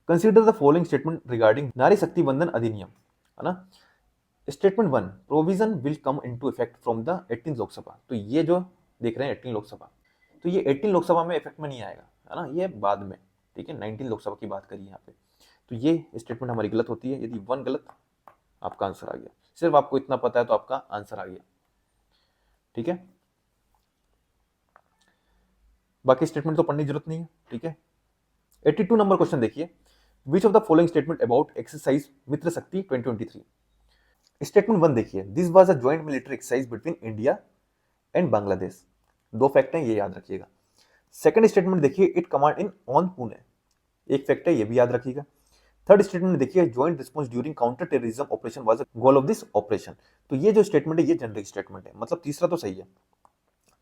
Consider the following statement regarding नारी शक्ति बंधन अधिनियम, है ना। Statement 1, provision will come into effect from the 18 Lok Sabha, तो ये जो देख रहे हैं 18 लोकसभा, तो ये 18 लोकसभा में इफेक्ट में नहीं आएगा, है ना, ये बाद में, ठीक है, 19 लोकसभा की बात करिए यहाँ पे, तो ये स्टेटमेंट हमारी गलत होती है। यदि 1 गलत, आपका आंसर आ गया, सिर्फ आपको इतना पता है तो आपका आंसर आ गया, ठीक है, बाकी स्टेटमेंट तो पढ़ने की जरूरत नहीं है, ठीक है। 82 नंबर क्वेश्चन देखिए, which of the following statement about exercise Mitra Shakti 2023। Statement 1 देखिए, this was a joint military exercise between India and Bangladesh, दो फैक्ट हैं ये याद रखिएगा। सेकंड स्टेटमेंट देखिए, it command in on Pune, एक फैक्ट है ये भी याद रखिएगा। थर्ड स्टेटमेंट देखिए, joint response during counter terrorism operation was the goal of this operation, तो ये जो स्टेटमेंट है ये जनरिक स्टेटमेंट है, मतलब तीसरा तो सही है,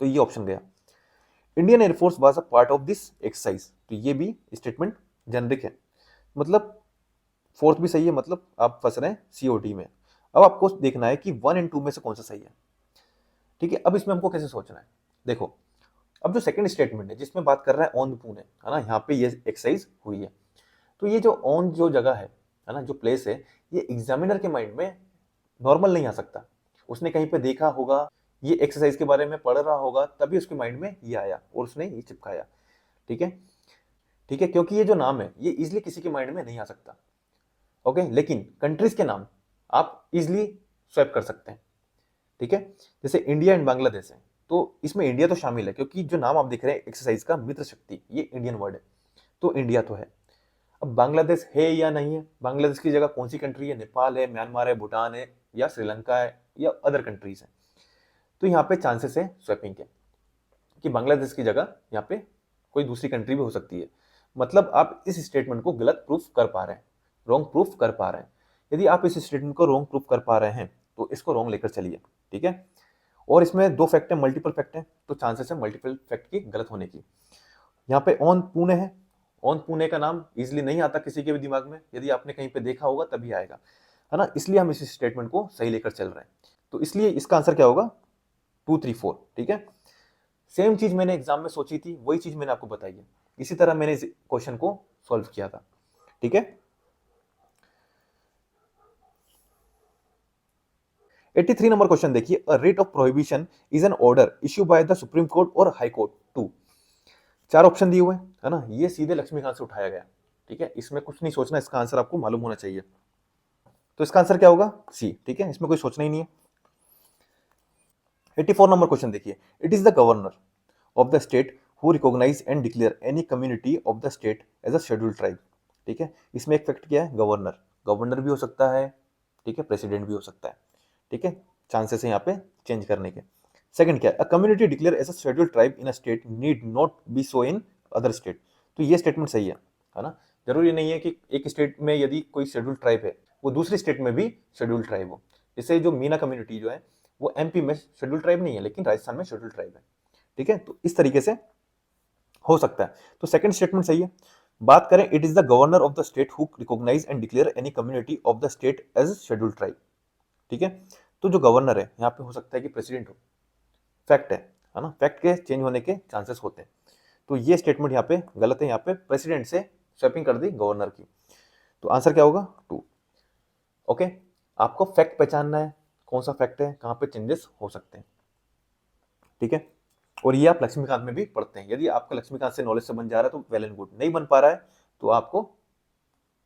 तो ये ऑप्शन गया। Indian air force was a part of this exercise, तो ये भी स्टेटमेंट जनरिक है, मतलब फोर्थ भी सही है, मतलब आप फंस रहे हैं सीओडी में। अब आपको देखना है कि 1 एंड 2 में से कौन सा सही है, ठीक है। अब इसमें हमको कैसे सोचना है, देखो, अब जो सेकंड स्टेटमेंट है जिसमें बात कर रहा है ऑन पुणे, है ना, यहाँ पे ये एक्सरसाइज हुई है, तो ये जो ऑन जो जगह है ना, जो प्लेस है, ये एग्जामिनर के माइंड में नॉर्मल नहीं आ सकता, उसने कहीं पे देखा होगा, ये एक्सरसाइज के बारे में पढ़ रहा होगा, तभी उसके माइंड में ये आया और उसने ये चिपकाया, ठीक है, ठीक है, क्योंकि ये जो नाम है ये इजिली किसी के माइंड में नहीं आ सकता, ओके, लेकिन कंट्रीज के नाम आप इजिली स्वैप कर सकते हैं, ठीक है, जैसे इंडिया एंड बांग्लादेश है, तो इसमें इंडिया तो शामिल है, क्योंकि जो नाम आप देख रहे हैं एक्सरसाइज का, मित्र शक्ति, ये इंडियन वर्ड है, तो इंडिया तो है। अब बांग्लादेश है या नहीं है, बांग्लादेश की जगह कौन सी कंट्री है, नेपाल है, म्यांमार है, भूटान है, या श्रीलंका है, या अदर कंट्रीज है। तो यहाँ पे चांसेस है स्वैपिंग के, कि बांग्लादेश की जगह यहाँ पे कोई दूसरी कंट्री भी हो सकती है। मतलब आप इस स्टेटमेंट को गलत प्रूफ कर पा रहे हैं, रॉन्ग प्रूफ कर पा रहे हैं। यदि आप इस स्टेटमेंट को रॉन्ग प्रूफ कर पा रहे हैं तो इसको रॉन्ग लेकर चलिए, ठीक है। और इसमें दो फैक्ट है, मल्टीपल फैक्ट है, तो चांसेस है मल्टीपल फैक्ट की गलत होने की। यहाँ पे ऑन पुणे है, ऑन पुणे का नाम इजिली नहीं आता किसी के भी दिमाग में, यदि आपने कहीं पे देखा होगा तभी आएगा, है ना। इसलिए हम इस स्टेटमेंट को सही लेकर चल रहे हैं। तो इसलिए इसका आंसर क्या होगा, 2, 3, 4, ठीक है। सेम चीज मैंने एग्जाम में सोची थी, वही चीज मैंने आपको बताई है, इसी तरह मैंने इस क्वेश्चन को सॉल्व किया था, ठीक है। 83 नंबर क्वेश्चन देखिए, a rate of prohibition is an order issue by the supreme court और हाई कोर्ट टू। 4 ऑप्शन दिए हुए हैं, है ना, ये सीधे लक्ष्मीकांत से उठाया गया, ठीक है। इसमें कुछ नहीं सोचना, इसका आंसर आपको मालूम होना चाहिए। तो इसका आंसर क्या होगा, सी, ठीक है, इसमें कोई सोचना ही नहीं है। 84 नंबर क्वेश्चन देखिए, it is the governor of the state who recognize and declare any community of the state as a scheduled tribe, ठीक है। इसमें एक फैक्ट क्या है, गवर्नर, गवर्नर भी हो सकता है, ठीक है, प्रेसिडेंट भी हो सकता है, ठीक है। चांसेस है यहाँ पे चेंज करने के। सेकंड क्या है, a community declare as a scheduled tribe in a state need not be so in other state. तो ये स्टेटमेंट सही है ना। जरूरी नहीं है कि एक स्टेट में यदि कोई शेड्यूल्ड ट्राइब है वो दूसरी स्टेट में भी शेड्यूल्ड ट्राइब हो। जैसे जो मीना कम्युनिटी जो है वो एमपी में शेड्यूल्ड ट्राइब नहीं है, लेकिन राजस्थान में शेड्यूल्ड ट्राइब है, ठीक है। तो इस तरीके से हो सकता है। तो सेकंड स्टेटमेंट सही है। बात करें, it is the governor of the state who recognize and declare any community of the state as scheduled tribe, ठीक है। तो जो गवर्नर है यहाँ पे हो सकता है कि प्रेसिडेंट हो, फैक्ट है ना, फैक्ट के चेंज होने के चांसेस होते हैं। तो ये स्टेटमेंट यहाँ पे गलत है, यहाँ पे प्रेसिडेंट से स्वैपिंग कर दी गवर्नर की। तो आंसर क्या होगा, 2, ओके। आपको फैक्ट पहचानना है, कौन सा फैक्ट है, कहाँ पे चेंजेस हो सकते हैं, ठीक है। और ये आप लक्ष्मीकांत में भी पढ़ते हैं। यदि आपका लक्ष्मीकांत से नॉलेज से बन जा रहा है तो वेल एंड गुड, नहीं बन पा रहा है तो आपको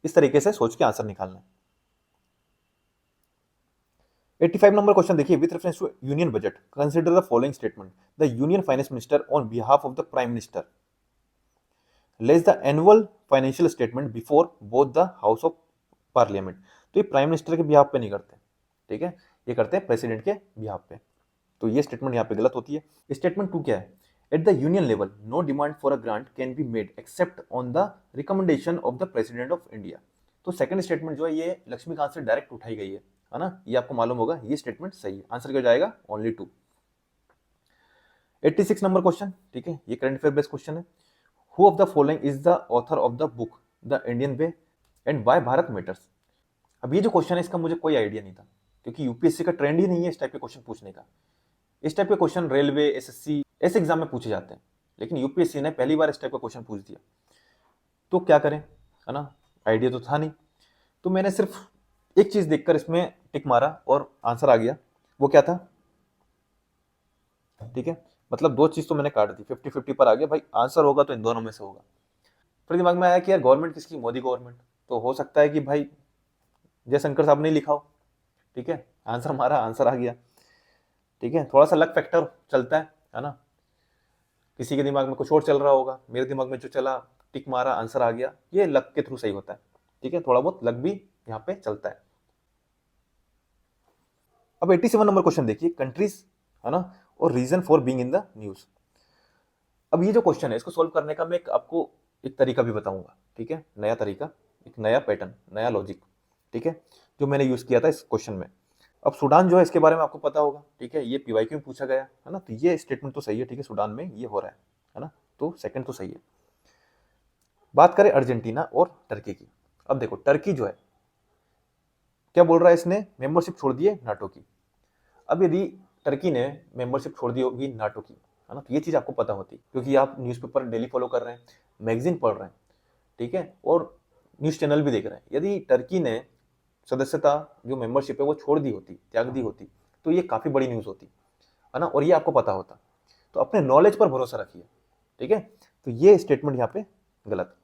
इस तरीके से सोच के आंसर निकालना है। 85 नंबर क्वेश्चन देखिए, with reference to union budget consider the following statement, the union finance minister on behalf of the prime minister lays the annual financial statement before both the house of parliament. तो ये prime minister के behalf पे नहीं करते, ठीक है, ये करते हैं प्रेसिडेंट के बिहाफ पे। तो ये स्टेटमेंट यहाँ पे गलत होती है। स्टेटमेंट 2 क्या है, at the union level no demand for a grant can be made except on the recommendation of the president of India. तो सेकंड स्टेटमेंट जो है ये लक्ष्मीकांत से डायरेक्ट उठाई गई है ना, ये आपको मालूम होगा, ये स्टेटमेंट सही है। आंसर क्या जाएगा, ओनली 2। 86 नंबर क्वेश्चन, ठीक है, ये करंट अफेयर बेस्ड क्वेश्चन है। Who of the following is the author of the book the Indian way and why Bharat matters. अब ये जो क्वेश्चन है इसका मुझे कोई आइडिया नहीं था, क्योंकि यूपीएससी का ट्रेंड ही नहीं है इस टाइप के क्वेश्चन पूछने का। इस टाइप के क्वेश्चन रेलवे, एसएससी ऐसे एग्जाम में पूछे जाते हैं, लेकिन यूपीएससी ने पहली बार इस टाइप का क्वेश्चन पूछ दिया। तो क्या करें, है ना, आइडिया तो था नहीं। तो मैंने सिर्फ एक चीज देखकर इसमें टिक मारा और आंसर आ गया। वो क्या था, ठीक है, मतलब 2 चीज तो मैंने काट दी, 50-50 पर आ गया भाई, आंसर होगा तो इन दोनों में से होगा। फिर दिमाग में आया कि यार गवर्नमेंट किसकी, मोदी गवर्नमेंट, तो हो सकता है कि भाई जयशंकर साहब ने लिखा हो, ठीक है। आंसर मारा, आंसर आ गया, ठीक है। थोड़ा सा लक फैक्टर चलता है ना, किसी के दिमाग में कुछ और चल रहा होगा, मेरे दिमाग में जो चला, टिक मारा, आंसर आ गया, ये लक के थ्रू सही होता है, ठीक है। थोड़ा बहुत लक भी यहाँ पे चलता है। अब 87 नंबर क्वेश्चन देखिए, कंट्रीज, है ना, और reason for being in the news. अब ये जो क्वेश्चन है इसको सोल्व करने का मैं आपको एक तरीका भी बताऊंगा, ठीक है, नया तरीका, एक नया पैटर्न, नया लॉजिक, ठीक है, जो मैंने यूज किया था इस क्वेश्चन में। अब सूडान जो है इसके बारे में आपको पता होगा, ठीक है, ये पीवाईक्यू में पूछा गया है ना, तो ये स्टेटमेंट तो सही है, ठीक है, सूडान में ये हो रहा है ना, तो सेकंड तो सही है। बात करें अर्जेंटीना और टर्की की। अब देखो टर्की जो है क्या बोल रहा है, इसने मेंबरशिप छोड़ दी है नाटो की। अब यदि टर्की ने मेंबरशिप छोड़ दी होगी नाटो की, है ना, तो ये चीज आपको पता होती, क्योंकि आप न्यूज़पेपर डेली फॉलो कर रहे हैं, मैगजीन पढ़ रहे हैं, ठीक है, और न्यूज चैनल भी देख रहे हैं। यदि टर्की ने सदस्यता जो मेंबरशिप है वो छोड़ दी होती, त्याग दी होती, तो ये काफी बड़ी न्यूज होती, है ना, और ये आपको पता होता। तो अपने नॉलेज पर भरोसा रखिए, ठीक है। तो ये स्टेटमेंट यहाँ पे गलत।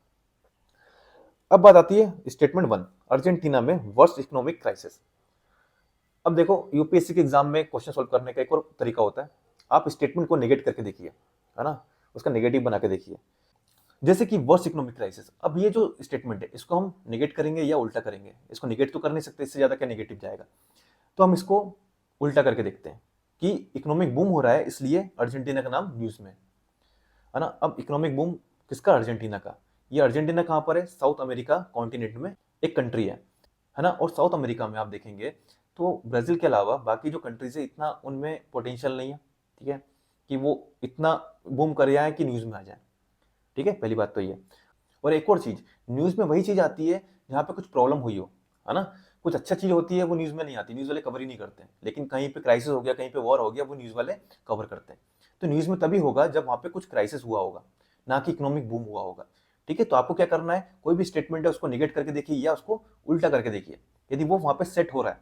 अब बात आती है स्टेटमेंट 1, अर्जेंटीना में वर्स्ट इकोनॉमिक क्राइसिस। अब देखो यूपीएससी के एग्जाम में क्वेश्चन सोल्व करने का एक और तरीका होता है, आप स्टेटमेंट को नेगेट करके देखिए, है ना, उसका नेगेटिव बना के देखिए। जैसे कि वर्स्ट इकोनॉमिक क्राइसिस, अब ये जो स्टेटमेंट है इसको हम नेगेट करेंगे या उल्टा करेंगे? इसको नेगेट तो कर नहीं सकते, इससे ज्यादा क्या नेगेटिव जाएगा, तो हम इसको उल्टा करके देखते हैं कि इकोनॉमिक बूम हो रहा है इसलिए अर्जेंटीना का नाम न्यूज में, है ना। अब इकोनॉमिक बूम किसका? अर्जेंटीना का। ये अर्जेंटीना कहाँ पर है? साउथ अमेरिका कॉन्टिनेंट में एक कंट्री है ना। और साउथ अमेरिका में आप देखेंगे तो ब्राजील के अलावा बाकी जो कंट्रीज है इतना उनमें पोटेंशियल नहीं है, ठीक है, कि वो इतना बूम कर जाए कि न्यूज में आ जाए, ठीक है, पहली बात तो ये। और एक और चीज, न्यूज में वही चीज आती है जहाँ पे कुछ प्रॉब्लम हुई हो, है ना। कुछ अच्छा चीज होती है वो न्यूज में नहीं आती, न्यूज वाले कवर ही नहीं करते हैं। लेकिन कहीं पे क्राइसिस हो गया, कहीं पे वॉर हो गया, वो न्यूज वाले कवर करते हैं। तो न्यूज में तभी होगा जब वहां पे कुछ क्राइसिस हुआ होगा, ना कि इकोनॉमिक बूम हुआ होगा, ठीक है। तो आपको क्या करना है, कोई भी स्टेटमेंट है उसको निगेट करके देखिए या उसको उल्टा करके देखिए। यदि वो वहां पे सेट हो रहा है,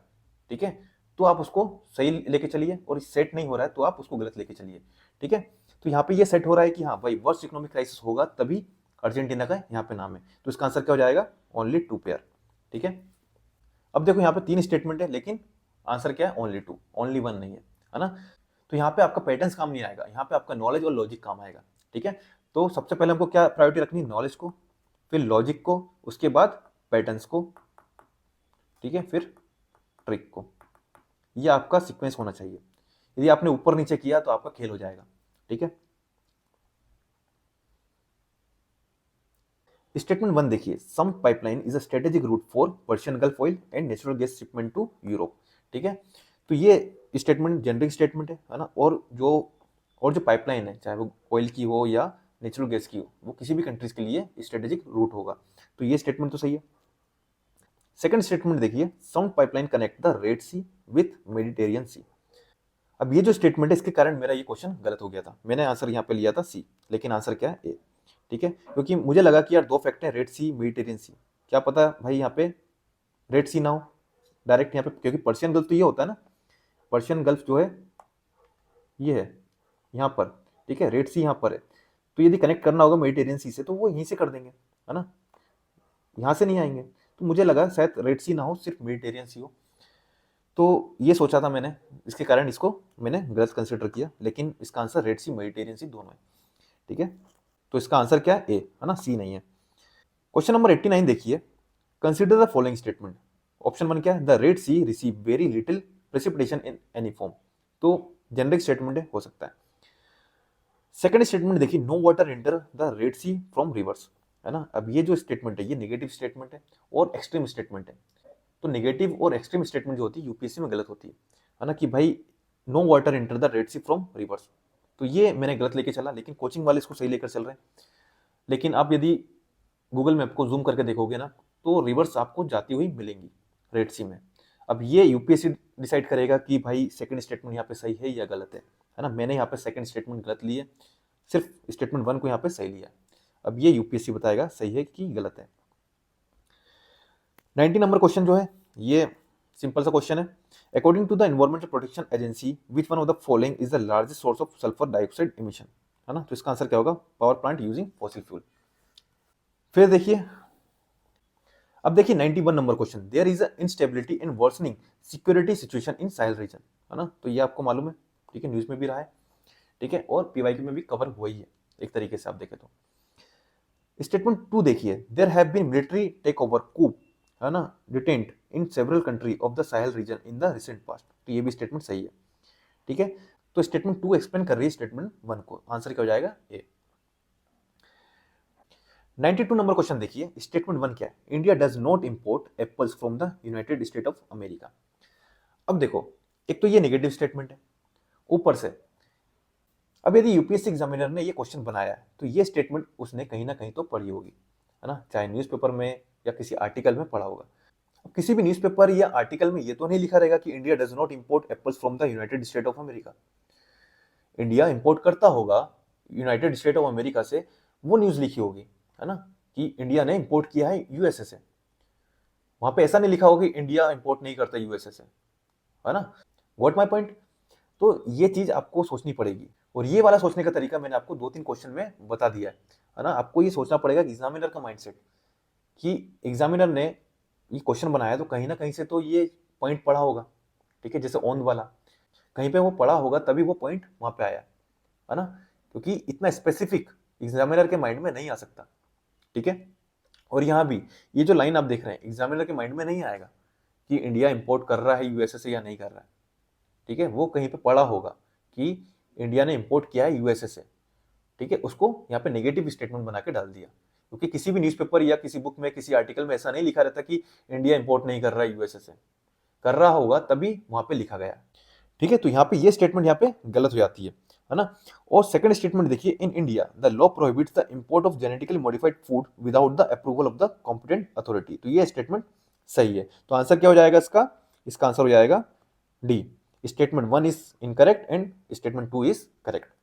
ठीक है, तो आप उसको सही लेके चलिए, और सेट नहीं हो रहा है तो आप उसको गलत लेके चलिए, ठीक है। तो यहाँ पे ये सेट हो रहा है कि हाँ भाई वर्स्ट इकोनॉमिक क्राइसिस होगा तभी अर्जेंटीना का यहाँ पे नाम है, तो इसका आंसर क्या हो जाएगा? ओनली 2 पेयर, ठीक है। अब देखो यहाँ पे 3 स्टेटमेंट है लेकिन आंसर क्या है? ओनली 2, ओनली 1 नहीं है ना। तो यहाँ पे आपका पैटर्न्स काम नहीं आएगा, यहाँ पे आपका नॉलेज और लॉजिक काम आएगा, ठीक है। तो सबसे पहले हमको क्या प्रायोरिटी रखनी? नॉलेज को, फिर लॉजिक को, उसके बाद पैटर्न्स को, ठीक है, फिर ट्रिक को। ये आपका सीक्वेंस होना चाहिए। यदि आपने ऊपर नीचे किया तो आपका खेल हो जाएगा, ठीक है। स्टेटमेंट 1 देखिए, Sumed pipeline is a strategic route for Persian Gulf oil and natural gas shipment to Europe, ठीक है। तो ये स्टेटमेंट जेनरिक स्टेटमेंट है ना। और जो पाइपलाइन है, चाहे वो ऑयल की हो या नेचुरल गैस की हो, वो किसी भी कंट्रीज के लिए स्ट्रेटेजिक रूट होगा। तो ये स्टेटमेंट तो सही है। सेकंड स्टेटमेंट देखिए, Sumed pipeline connect the red Sea with Mediterranean Sea. अब ये जो स्टेटमेंट है इसके कारण मेरा ये क्वेश्चन गलत हो गया था, मैंने आंसर यहाँ पे लिया था सी, लेकिन आंसर क्या है? ए, ठीक है। क्योंकि मुझे लगा कि यार 2 फैक्ट है, रेड सी मेडिटेरियन सी, क्या पता भाई यहाँ पे रेड सी ना हो डायरेक्ट यहाँ पे, क्योंकि पर्शियन गल्फ तो ये होता है ना, पर्शियन गल्फ जो है ये है यहाँ पर, ठीक है, रेड सी यहाँ पर है। तो यदि कनेक्ट करना होगा मेडिटेरियन सी से तो वो यहीं से कर देंगे, है ना, यहाँ से नहीं आएंगे। तो मुझे लगा शायद रेड सी ना हो, सिर्फ मेडिटेरियन सी हो, तो ये सोचा था मैंने, इसके कारण इसको मैंने गलत कंसिडर किया। लेकिन इसका आंसर रेड सी मेडिटेरियन सी दोनों है, ठीक है। तो इसका आंसर क्या है? ए, है ना, सी नहीं है। क्वेश्चन नंबर 89 देखिए, consider the following statement. Option 1 क्या है? The red sea receive very little precipitation in any form. तो जेनरिक स्टेटमेंट है, हो सकता है। सेकंड स्टेटमेंट देखिए, no water enter the red sea from rivers, है ना। अब ये जो स्टेटमेंट है ये नेगेटिव स्टेटमेंट है और एक्सट्रीम स्टेटमेंट है। तो नेगेटिव और एक्सट्रीम स्टेटमेंट जो होती है यूपीएससी में गलत होती है ना, कि भाई no water enter the red sea from rivers. तो ये मैंने गलत लेके चला, लेकिन कोचिंग वाले इसको सही लेकर चल रहे हैं। लेकिन आप यदि गूगल मैप को जूम करके देखोगे ना तो रिवर्स आपको जाती हुई मिलेंगी रेड सी में। अब ये यूपीएससी डिसाइड करेगा कि भाई सेकंड स्टेटमेंट यहाँ पे सही है या गलत है ना। मैंने यहाँ पे सेकंड स्टेटमेंट गलत ली है, सिर्फ स्टेटमेंट 1 को यहाँ पे सही लिया। अब ये यूपीएससी बताएगा सही है कि गलत है। 90 नंबर क्वेश्चन जो है ये सिंपल सा क्वेश्चन है। According to the environmental protection agency which one of the following is the largest source of sulphur dioxide emission, है ना। तो इसका आंसर क्या होगा? Power plant using fossil fuel. फिर देखिए, अब देखिए 91 number question, there is instability in worsening security situation in Sahel region, है ना। तो ये आपको मालूम है, ठीक है, न्यूज में भी रहा है, ठीक है, और पीवाईक्यू में भी कवर हुआ ही है एक तरीके से आप देखें तो। स्टेटमेंट 2 देखिए, there have been military take over coup, है ना, detente in several country of the Sahel region in the recent past. तो ये भी स्टेटमेंट सही है, ठीक है। तो स्टेटमेंट 2 एक्सप्लेन कर रही है स्टेटमेंट 1 को, आंसर क्या हो जाएगा? ए। 92 नंबर क्वेश्चन देखिए, स्टेटमेंट 1 क्या है? India does not import apples from the United state of America. अब देखो, एक तो ये नेगेटिव स्टेटमेंट है, ऊपर से अब यदि यूपीएससी एग्जामिनर ने ये क्वेश्चन बनाया है तो ये स्टेटमेंट उसने कहीं ना कहीं तो पढ़ी होगी, है ना, चाहे न्यूज़पेपर में या किसी आर्टिकल में पढ़ा होगा। अब किसी भी न्यूज़पेपर या आर्टिकल में ये तो नहीं लिखा रहेगा कि India does not import apples from the United state of America. India import करता होगा यूनाइटेड स्टेट ऑफ अमेरिका से, वो न्यूज़ लिखी होगी, है ना, कि इंडिया ने इंपोर्ट किया है यूएसए से। वहां पे ऐसा नहीं लिखा होगा कि इंडिया इंपोर्ट नहीं करता यूएसए से, है ना। What my point? तो ये चीज आपको सोचनी पड़ेगी, और ये वाला सोचने का तरीका मैंने आपको 2-3 क्वेश्चन में बता दिया है ना। आपको ये सोचना पड़ेगा कि एग्जामिनर का माइंडसेट, कि एग्जामिनर ने ये क्वेश्चन बनाया तो कहीं ना कहीं से तो ये पॉइंट पढ़ा होगा, ठीक है, जैसे ओंद वाला, कहीं पे वो पढ़ा होगा तभी वो पॉइंट वहां पे आया, है ना, क्योंकि इतना स्पेसिफिक एग्जामिनर के माइंड में नहीं आ सकता। ठीक है, और यहाँ भी ये जो लाइन आप देख रहे हैं एग्जामिनर के माइंड में नहीं आएगा कि इंडिया इंपोर्ट कर रहा है यूएसए से या नहीं कर रहा है। ठीक है, वो कहीं पे पढ़ा होगा कि इंडिया ने इंपोर्ट किया है यूएसए से। ठीक है, उसको यहाँ पे नेगेटिव स्टेटमेंट बना के डाल दिया, क्योंकि किसी भी न्यूज़पेपर या किसी बुक में किसी आर्टिकल में ऐसा नहीं लिखा रहता कि इंडिया इंपोर्ट नहीं कर रहा है यूएसए से, कर रहा होगा तभी वहां पे लिखा गया। ठीक है, तो यहाँ पे ये स्टेटमेंट यहाँ पे गलत हो जाती है ना। और सेकंड स्टेटमेंट देखिए, in India the law prohibits the import of genetically modified food without the approval of the competent authority. तो ये स्टेटमेंट सही है। तो आंसर क्या हो जाएगा इसका आंसर हो जाएगा D. Statement 1 is incorrect and statement 2 is correct.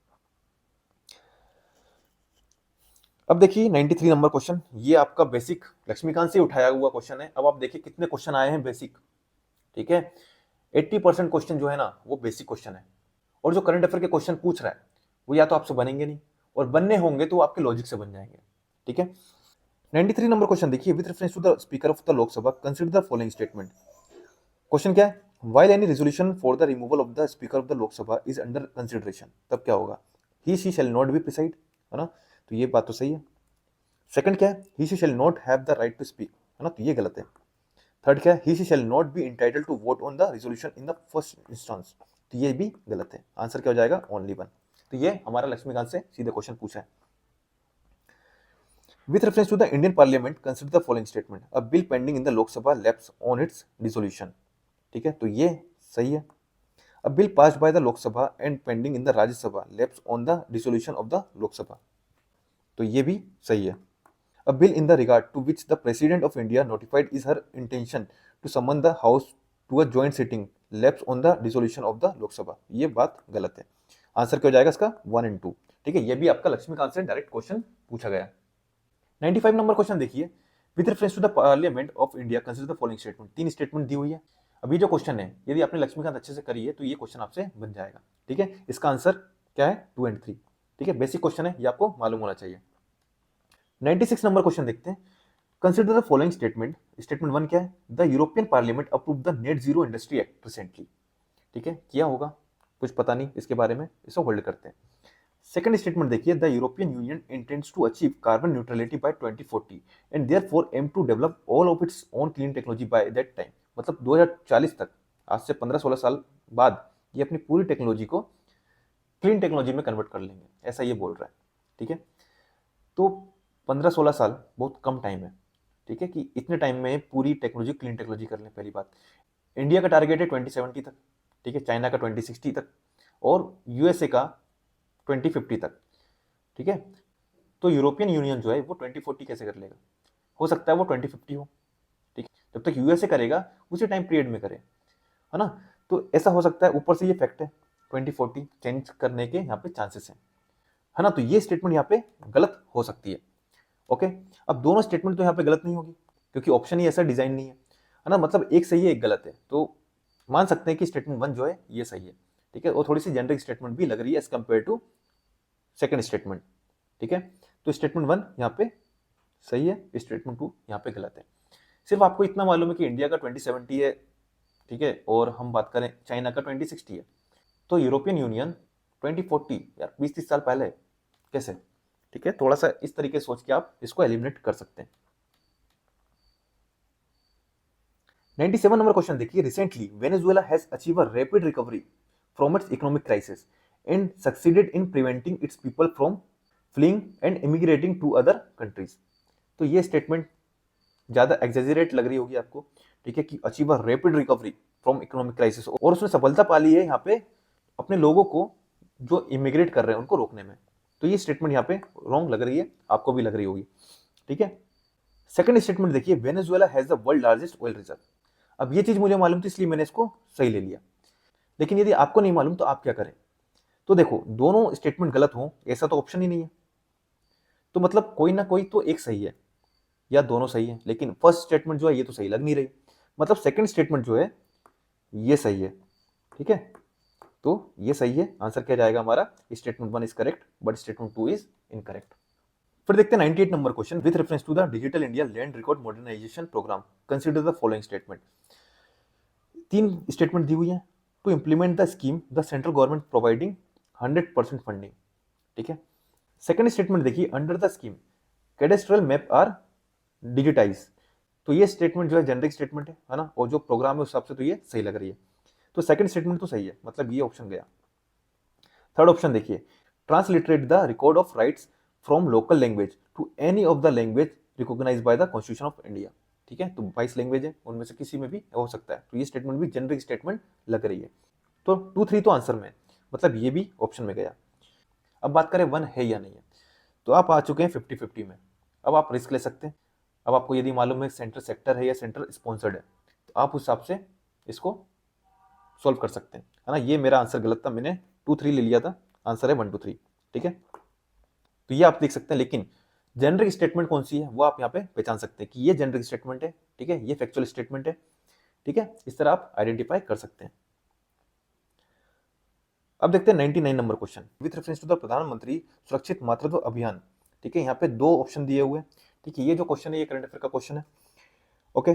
अब देखिए 93 नंबर क्वेश्चन, ये आपका बेसिक लक्ष्मीकांत से उठाया हुआ क्वेश्चन है। अब आप देखिए कितने क्वेश्चन आए हैं बेसिक। ठीक है, 80% क्वेश्चन जो है ना वो बेसिक क्वेश्चन है, और जो करंट अफेयर के क्वेश्चन पूछ रहा है वो या तो आपसे बनेंगे नहीं, और बनने होंगे तो वो आपके लॉजिक से बन जाएंगे। ठीक है, 93 नंबर क्वेश्चन देखिए, with reference to the speaker of the Lok Sabha consider the following statement. Question क्या है, while any resolution for the removal of the speaker of the Lok Sabha is under consideration, तब क्या होगा, ही she shall not B preside, है ना, तो ये बात तो सही है। सेकंड क्या है, he she shall not have the right to speak, है ना, तो ये गलत है। थर्ड क्या है, he she shall not be entitled to vote on the resolution in the first instance, तो ये भी गलत है। आंसर क्या हो जाएगा, ओनली वन। तो ये हमारा लक्ष्मीकांत से सीधे क्वेश्चन पूछा है। With reference to the Indian Parliament, consider the following statement: A bill pending in the Lok Sabha lapse on its dissolution. ठीक है, तो ये सही है। A bill passed by the Lok Sabha and pending in the Rajya Sabha lapse on the dissolution of the Lok Sabha. तो ये भी सही है। A bill in the regard to which the President of India notified is her intention to summon the House to a joint sitting lapse on the dissolution of the Lok Sabha. ये बात गलत है। Answer क्या हो जाएगा इसका, 1 and 2। ठीक है, ये भी आपका लक्ष्मीकांत से डायरेक्ट क्वेश्चन पूछा गया। 95 नंबर क्वेश्चन देखिए, with reference to the parliament of India consider the following statement. 3 statement दी हुई है। अभी जो क्वेश्चन है यदि आपने लक्ष्मीकांत अच्छे से करी है तो ये क्वेश्चन आपसे बन जाएगा। ठीक है, इसका आंसर क्या है, 2 and 3। ठीक है, बेसिक क्वेश्चन है, ये आपको मालूम होना चाहिए। 96 नंबर क्वेश्चन देखते हैं, consider the following statement. Statement 1 क्या है, the European parliament approve the net zero industry act recently. ठीक है, किया होगा, कुछ पता नहीं इसके बारे में, इसको होल्ड करते हैं। सेकंड स्टेटमेंट देखिए, the European union intends to achieve carbon neutrality by 2040 and therefore aim to develop all of its own clean technology by that time. मतलब 2040 तक, आज से 15-16 साल बाद, ये अपनी पूरी टेक्नोलॉजी को क्लीन टेक्नोलॉजी में कन्वर्ट कर लेंगे, ऐसा ये बोल रहा है। ठीक है, तो 15-16 साल बहुत कम टाइम है। ठीक है, कि इतने टाइम में पूरी टेक्नोलॉजी क्लीन टेक्नोलॉजी कर लें। पहली बात, इंडिया का टारगेट है 2070 तक। ठीक है, चाइना का 2060 तक, और यूएसए का 2050 तक। ठीक है, तो यूरोपियन यूनियन जो है वो 2040 कैसे कर लेगा, हो सकता है वो 2050 हो। ठीक है, जब तक यूएसए करेगा उसी टाइम पीरियड में करे, है ना, तो ऐसा हो सकता है। ऊपर से ये फैक्ट है, 2040 चेंज करने के यहाँ पे चांसेस हैं, है ना, तो ये स्टेटमेंट यहाँ पे गलत हो सकती है। ओके, अब दोनों स्टेटमेंट तो यहाँ पे गलत नहीं होगी, क्योंकि ऑप्शन ही ऐसा डिजाइन नहीं है ना, मतलब एक सही है एक गलत है, तो मान सकते हैं कि स्टेटमेंट 1 जो है ये सही है। ठीक है, और थोड़ी सी जेनरिक स्टेटमेंट भी लग रही है as compare to second statement. ठीक है, तो स्टेटमेंट 1 यहाँ पे सही है, स्टेटमेंट 2 यहाँ पे गलत है। सिर्फ आपको इतना मालूम है कि इंडिया का 2070 है, ठीक है, और हम बात करें चाइना का 2060 है, तो यूरोपियन यूनियन 2040, यार 20-30 साल पहले कैसे। ठीक है, थोड़ा सा इस तरीके से सोच के आप इसको एलिमिनेट कर सकते हैं। 97 नंबर क्वेश्चन देखिए, recently Venezuela has achieve a rapid recovery from its economic crisis and succeeded in preventing its people from fleeing and immigrating to other countries. तो ये स्टेटमेंट ज्यादा एग्जेजरेट लग रही होगी आपको। ठीक है, कि achieve a rapid recovery from economic crisis, और उसने सफलता पा ली है यहाँ पे अपने लोगों को जो इमिग्रेट कर रहे हैं उनको रोकने में। तो ये स्टेटमेंट यहाँ पे रॉन्ग लग रही है, आपको भी लग रही होगी। ठीक है, सेकंड स्टेटमेंट देखिए, Venezuela has the world largest oil reserve. अब ये चीज मुझे मालूम थी इसलिए मैंने इसको सही ले लिया, लेकिन यदि आपको नहीं मालूम तो आप क्या करें। तो देखो, दोनों स्टेटमेंट गलत हो ऐसा तो ऑप्शन ही नहीं है, तो मतलब कोई ना कोई तो एक सही है या दोनों सही है, लेकिन फर्स्ट स्टेटमेंट जो है ये तो सही लग नहीं रही, मतलब सेकंड स्टेटमेंट जो है ये सही है। ठीक है, तो ये सही है। आंसर क्या जाएगा हमारा, statement 1 is correct but statement 2 is incorrect. फिर देखते हैं 98 number question, with reference to the digital India land record modernisation programme consider the following statement. 3 statement दी हुई है, to implement the scheme the central government providing 100% funding. ठीक है। Second statement देखिए, under the scheme cadastral map are digitise. तो ये statement जो है जेनरिक स्टेटमेंट है ना, और जो प्रोग्राम है उस हिसाब से तो ये सही लग रही है। तो सेकंड स्टेटमेंट तो सही है, मतलब ये ऑप्शन गया। थर्ड ऑप्शन देखिए, transliterate the record of rights from local language to any of the language recognised by the constitution of India. ठीक है, तो 22 लैंग्वेज है, उनमें से किसी में भी हो सकता है, तो ये स्टेटमेंट भी जेनरिक स्टेटमेंट लग रही है। तो 2 3 तो आंसर में, मतलब ये भी ऑप्शन में गया। अब बात करें 1 है या नहीं है, तो आप आ चुके हैं 50-50 में। अब आप रिस्क ले सकते हैं। अब आपको यदि मालूम है सेंटर सेक्टर है या सेंटर स्पॉन्सर्ड है, तो आप उस हिसाब से इसको सॉल्व कर सकते हैं, है ना। ये मेरा आंसर गलत था, मैंने 2 3 ले लिया था, आंसर है 1 2 3। ठीक है, तो ये आप देख सकते हैं, लेकिन जेनरिक स्टेटमेंट कौन सी है वो आप यहाँ पे पहचान सकते हैं कि ये जेनरिक स्टेटमेंट है। ठीक है, ये फैक्चुअल स्टेटमेंट है। ठीक है, इस तरह आप आइडेंटिफाई कर सकते हैं। अब देखते हैं 99 number question, with reference to the Pradhan Mantri Surakshit मातृत्व अभियान। ठीक है, यहाँ पे 2 ऑप्शन दिए हुए हैं। ठीक है, ये जो क्वेश्चन है ये करंट अफेयर का क्वेश्चन है। ओके,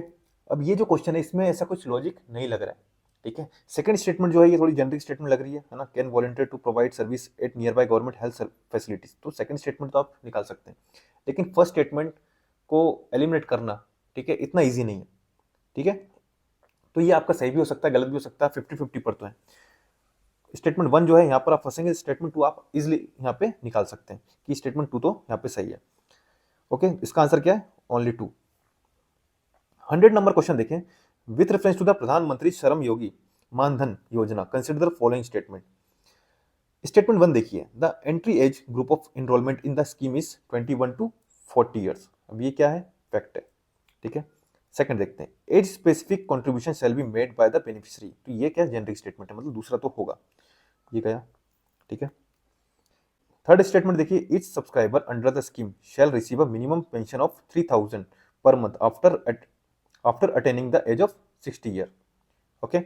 अब ये जो क्वेश्चन है इसमें ऐसा कुछ लॉजिक नहीं लग रहा है। ठीक है, सेकंड स्टेटमेंट जो है ये थोड़ी जेनरिक स्टेटमेंट लग रही है ना, can volunteer to provide service at nearby government health facilities. तो सेकंड स्टेटमेंट तो आप निकाल सकते हैं, लेकिन फर्स्ट स्टेटमेंट को एलिमिनेट करना, ठीक है, इतना ईजी नहीं है। ठीक है, तो ये आपका सही भी हो सकता है, गलत भी हो सकता है, 50-50 पर तो है। स्टेटमेंट 1 जो है यहाँ पर आप फंसेंगे, स्टेटमेंट 2 आप इजिली यहाँ पे निकाल सकते हैं कि स्टेटमेंट 2 तो यहाँ पे सही है। ओके, इसका आंसर क्या है, ओनली 2। 100 नंबर क्वेश्चन देखें, विथ रेफरेंस टू द प्रधानमंत्री श्रम योगी मानधन योजना consider the following statement. Statement 1 देखिए, the entry age group of enrolment in the scheme is 21 to 40 years. अब ये क्या है, फैक्ट है। ठीक है, सेकंड देखते हैं, as specific contribution shall be made by the beneficiary. तो ये क्या जेनरिक स्टेटमेंट है, मतलब दूसरा तो होगा, ये गया। ठीक है, थर्ड स्टेटमेंट देखिए, each subscriber under the scheme shall receive a minimum pension of 3000 per month after attaining the age of 60 year. Okay,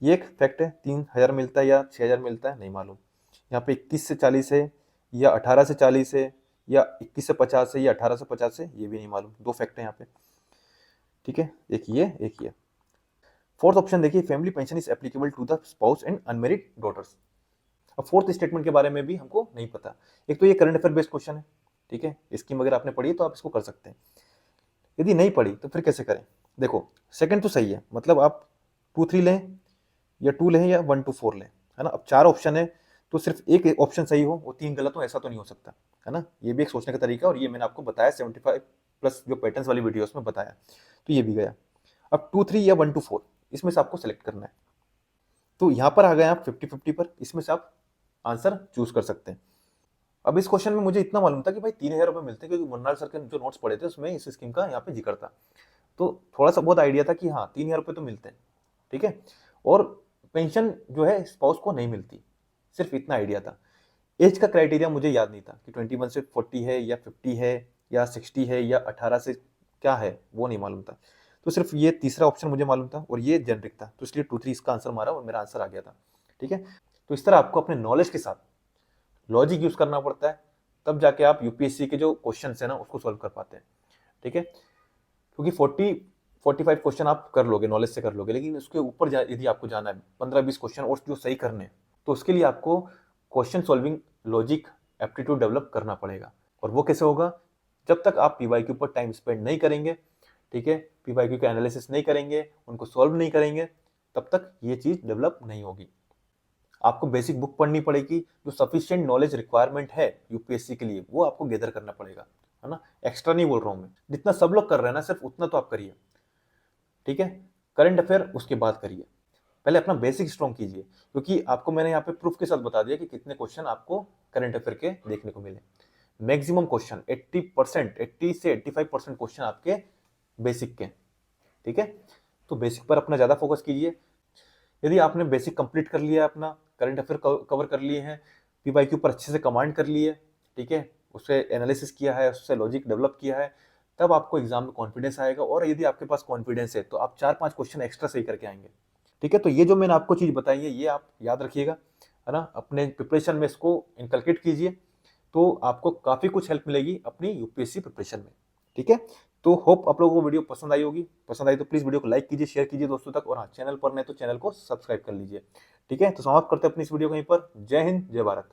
ये एक फैक्ट है, 3000 मिलता है या 6000 मिलता है नहीं मालूम। यहाँ पे 21 से 40 है या 18 से 40 है या 21 से 50 है या 18 से 50 है, ये भी नहीं मालूम। 2 फैक्ट है यहाँ पे। ठीक है, एक ये। फोर्थ ऑप्शन देखिए, family pension is applicable to the spouse and unmarried daughters. अब फोर्थ स्टेटमेंट के बारे में भी हमको नहीं पता। एक तो ये करंट अफेयर बेस्ड क्वेश्चन है। ठीक है, स्कीम अगर आपने पढ़ी है तो आप इसको कर सकते हैं, यदि नहीं पढ़ी तो फिर कैसे करें। देखो, सेकंड तो सही है, मतलब आप 2 3 लें या 2 लें या 1 to 4 लें, है ना। अब 4 ऑप्शन है तो सिर्फ एक ऑप्शन सही हो और 3 गलत हो, ऐसा तो नहीं हो सकता, है ना। ये भी एक सोचने का तरीका, और ये मैंने आपको बताया 75+ जो पैटर्न्स वाली वीडियोस में बताया, तो ये भी गया। अब 2 3 या 1 to 4 इसमें से आपको सेलेक्ट करना है। तो यहाँ पर आ गए आप 50-50 पर, इसमें से आप आंसर चूज कर सकते हैं। अब इस क्वेश्चन में मुझे इतना मालूम था कि भाई 3000 रुपये मिलते हैं, क्योंकि मुन्नार सर के जो नोट्स पढ़े थे उसमें इस स्कीम का यहाँ पे जिक्र था, तो थोड़ा सा बहुत आइडिया था कि हाँ 3000 रुपये तो मिलते हैं। ठीक है, और पेंशन जो है स्पाउस को नहीं मिलती, सिर्फ इतना आइडिया था। एज का क्राइटेरिया मुझे याद नहीं था कि 21 से 40 है या 50 है या 60 है या 18 से क्या है, वो नहीं मालूम था। तो सिर्फ ये तीसरा ऑप्शन मुझे मालूम था और ये जेनरिक था, तो इसलिए 2 3 इसका आंसर मारा और मेरा आंसर आ गया था। ठीक है, तो इस तरह आपको अपने नॉलेज के साथ लॉजिक यूज करना पड़ता है, तब जाके आप यूपीएससी के जो क्वेश्चन है ना उसको सॉल्व कर पाते हैं। ठीक है, क्योंकि 40-45 क्वेश्चन आप कर लोगे, नॉलेज से कर लोगे, लेकिन उसके ऊपर यदि आपको जाना है 15-20 क्वेश्चन और जो सही करने हैं, तो उसके लिए आपको question solving logic aptitude develop करना पड़ेगा। और वो कैसे होगा, जब तक आप पीवाईक्यू पर टाइम स्पेंड नहीं करेंगे, ठीक है, पीवाईक्यू का एनालिसिस नहीं करेंगे, उनको सॉल्व नहीं करेंगे, तब तक ये चीज डेवलप नहीं होगी। आपको बेसिक बुक पढ़नी पड़ेगी, जो सफिशिएंट नॉलेज रिक्वायरमेंट है यूपीएससी के लिए वो आपको गैदर करना पड़ेगा, है ना। एक्स्ट्रा नहीं बोल रहा हूं मैं, जितना सब लोग कर रहे हैं ना सिर्फ उतना तो आप करिए। ठीक है, करंट अफेयर उसके बाद करिए, पहले अपना बेसिक स्ट्रॉन्ग कीजिए, क्योंकि आपको मैंने यहाँ पे प्रूफ के साथ बता दिया कि कितने क्वेश्चन आपको करंट अफेयर के देखने को मिले। मैक्सिमम क्वेश्चन 80%, 80 से 85% क्वेश्चन आपके बेसिक के। ठीक है, तो बेसिक पर अपना ज्यादा फोकस कीजिए। यदि आपने बेसिक कंप्लीट कर लिया, अपना करंट अफेयर कवर कर लिए हैं, पीवाईक्यू पर अच्छे से कमांड कर लिए, ठीक है, उससे एनालिसिस किया है, उससे लॉजिक डेवलप किया है, तब आपको एग्जाम में कॉन्फिडेंस आएगा। और यदि आपके पास कॉन्फिडेंस है तो आप 4-5 क्वेश्चन एक्स्ट्रा सही करके आएंगे। ठीक है, तो ये जो मैंने आपको चीज बताई है ये आप याद रखिएगा, है ना, अपने प्रिपरेशन में इसको इनकलकेट कीजिए, तो आपको काफी कुछ हेल्प मिलेगी अपनी यूपीएससी प्रिपरेशन में। ठीक है, तो होप आप लोगों को वीडियो पसंद आई होगी। पसंद आई तो प्लीज वीडियो को लाइक कीजिए, शेयर कीजिए दोस्तों तक, और हाँ, चैनल पर नए तो चैनल को सब्सक्राइब कर लीजिए। ठीक है, तो समाप्त करते हैं अपनी इस वीडियो को यहीं पर। जय हिंद, जय भारत।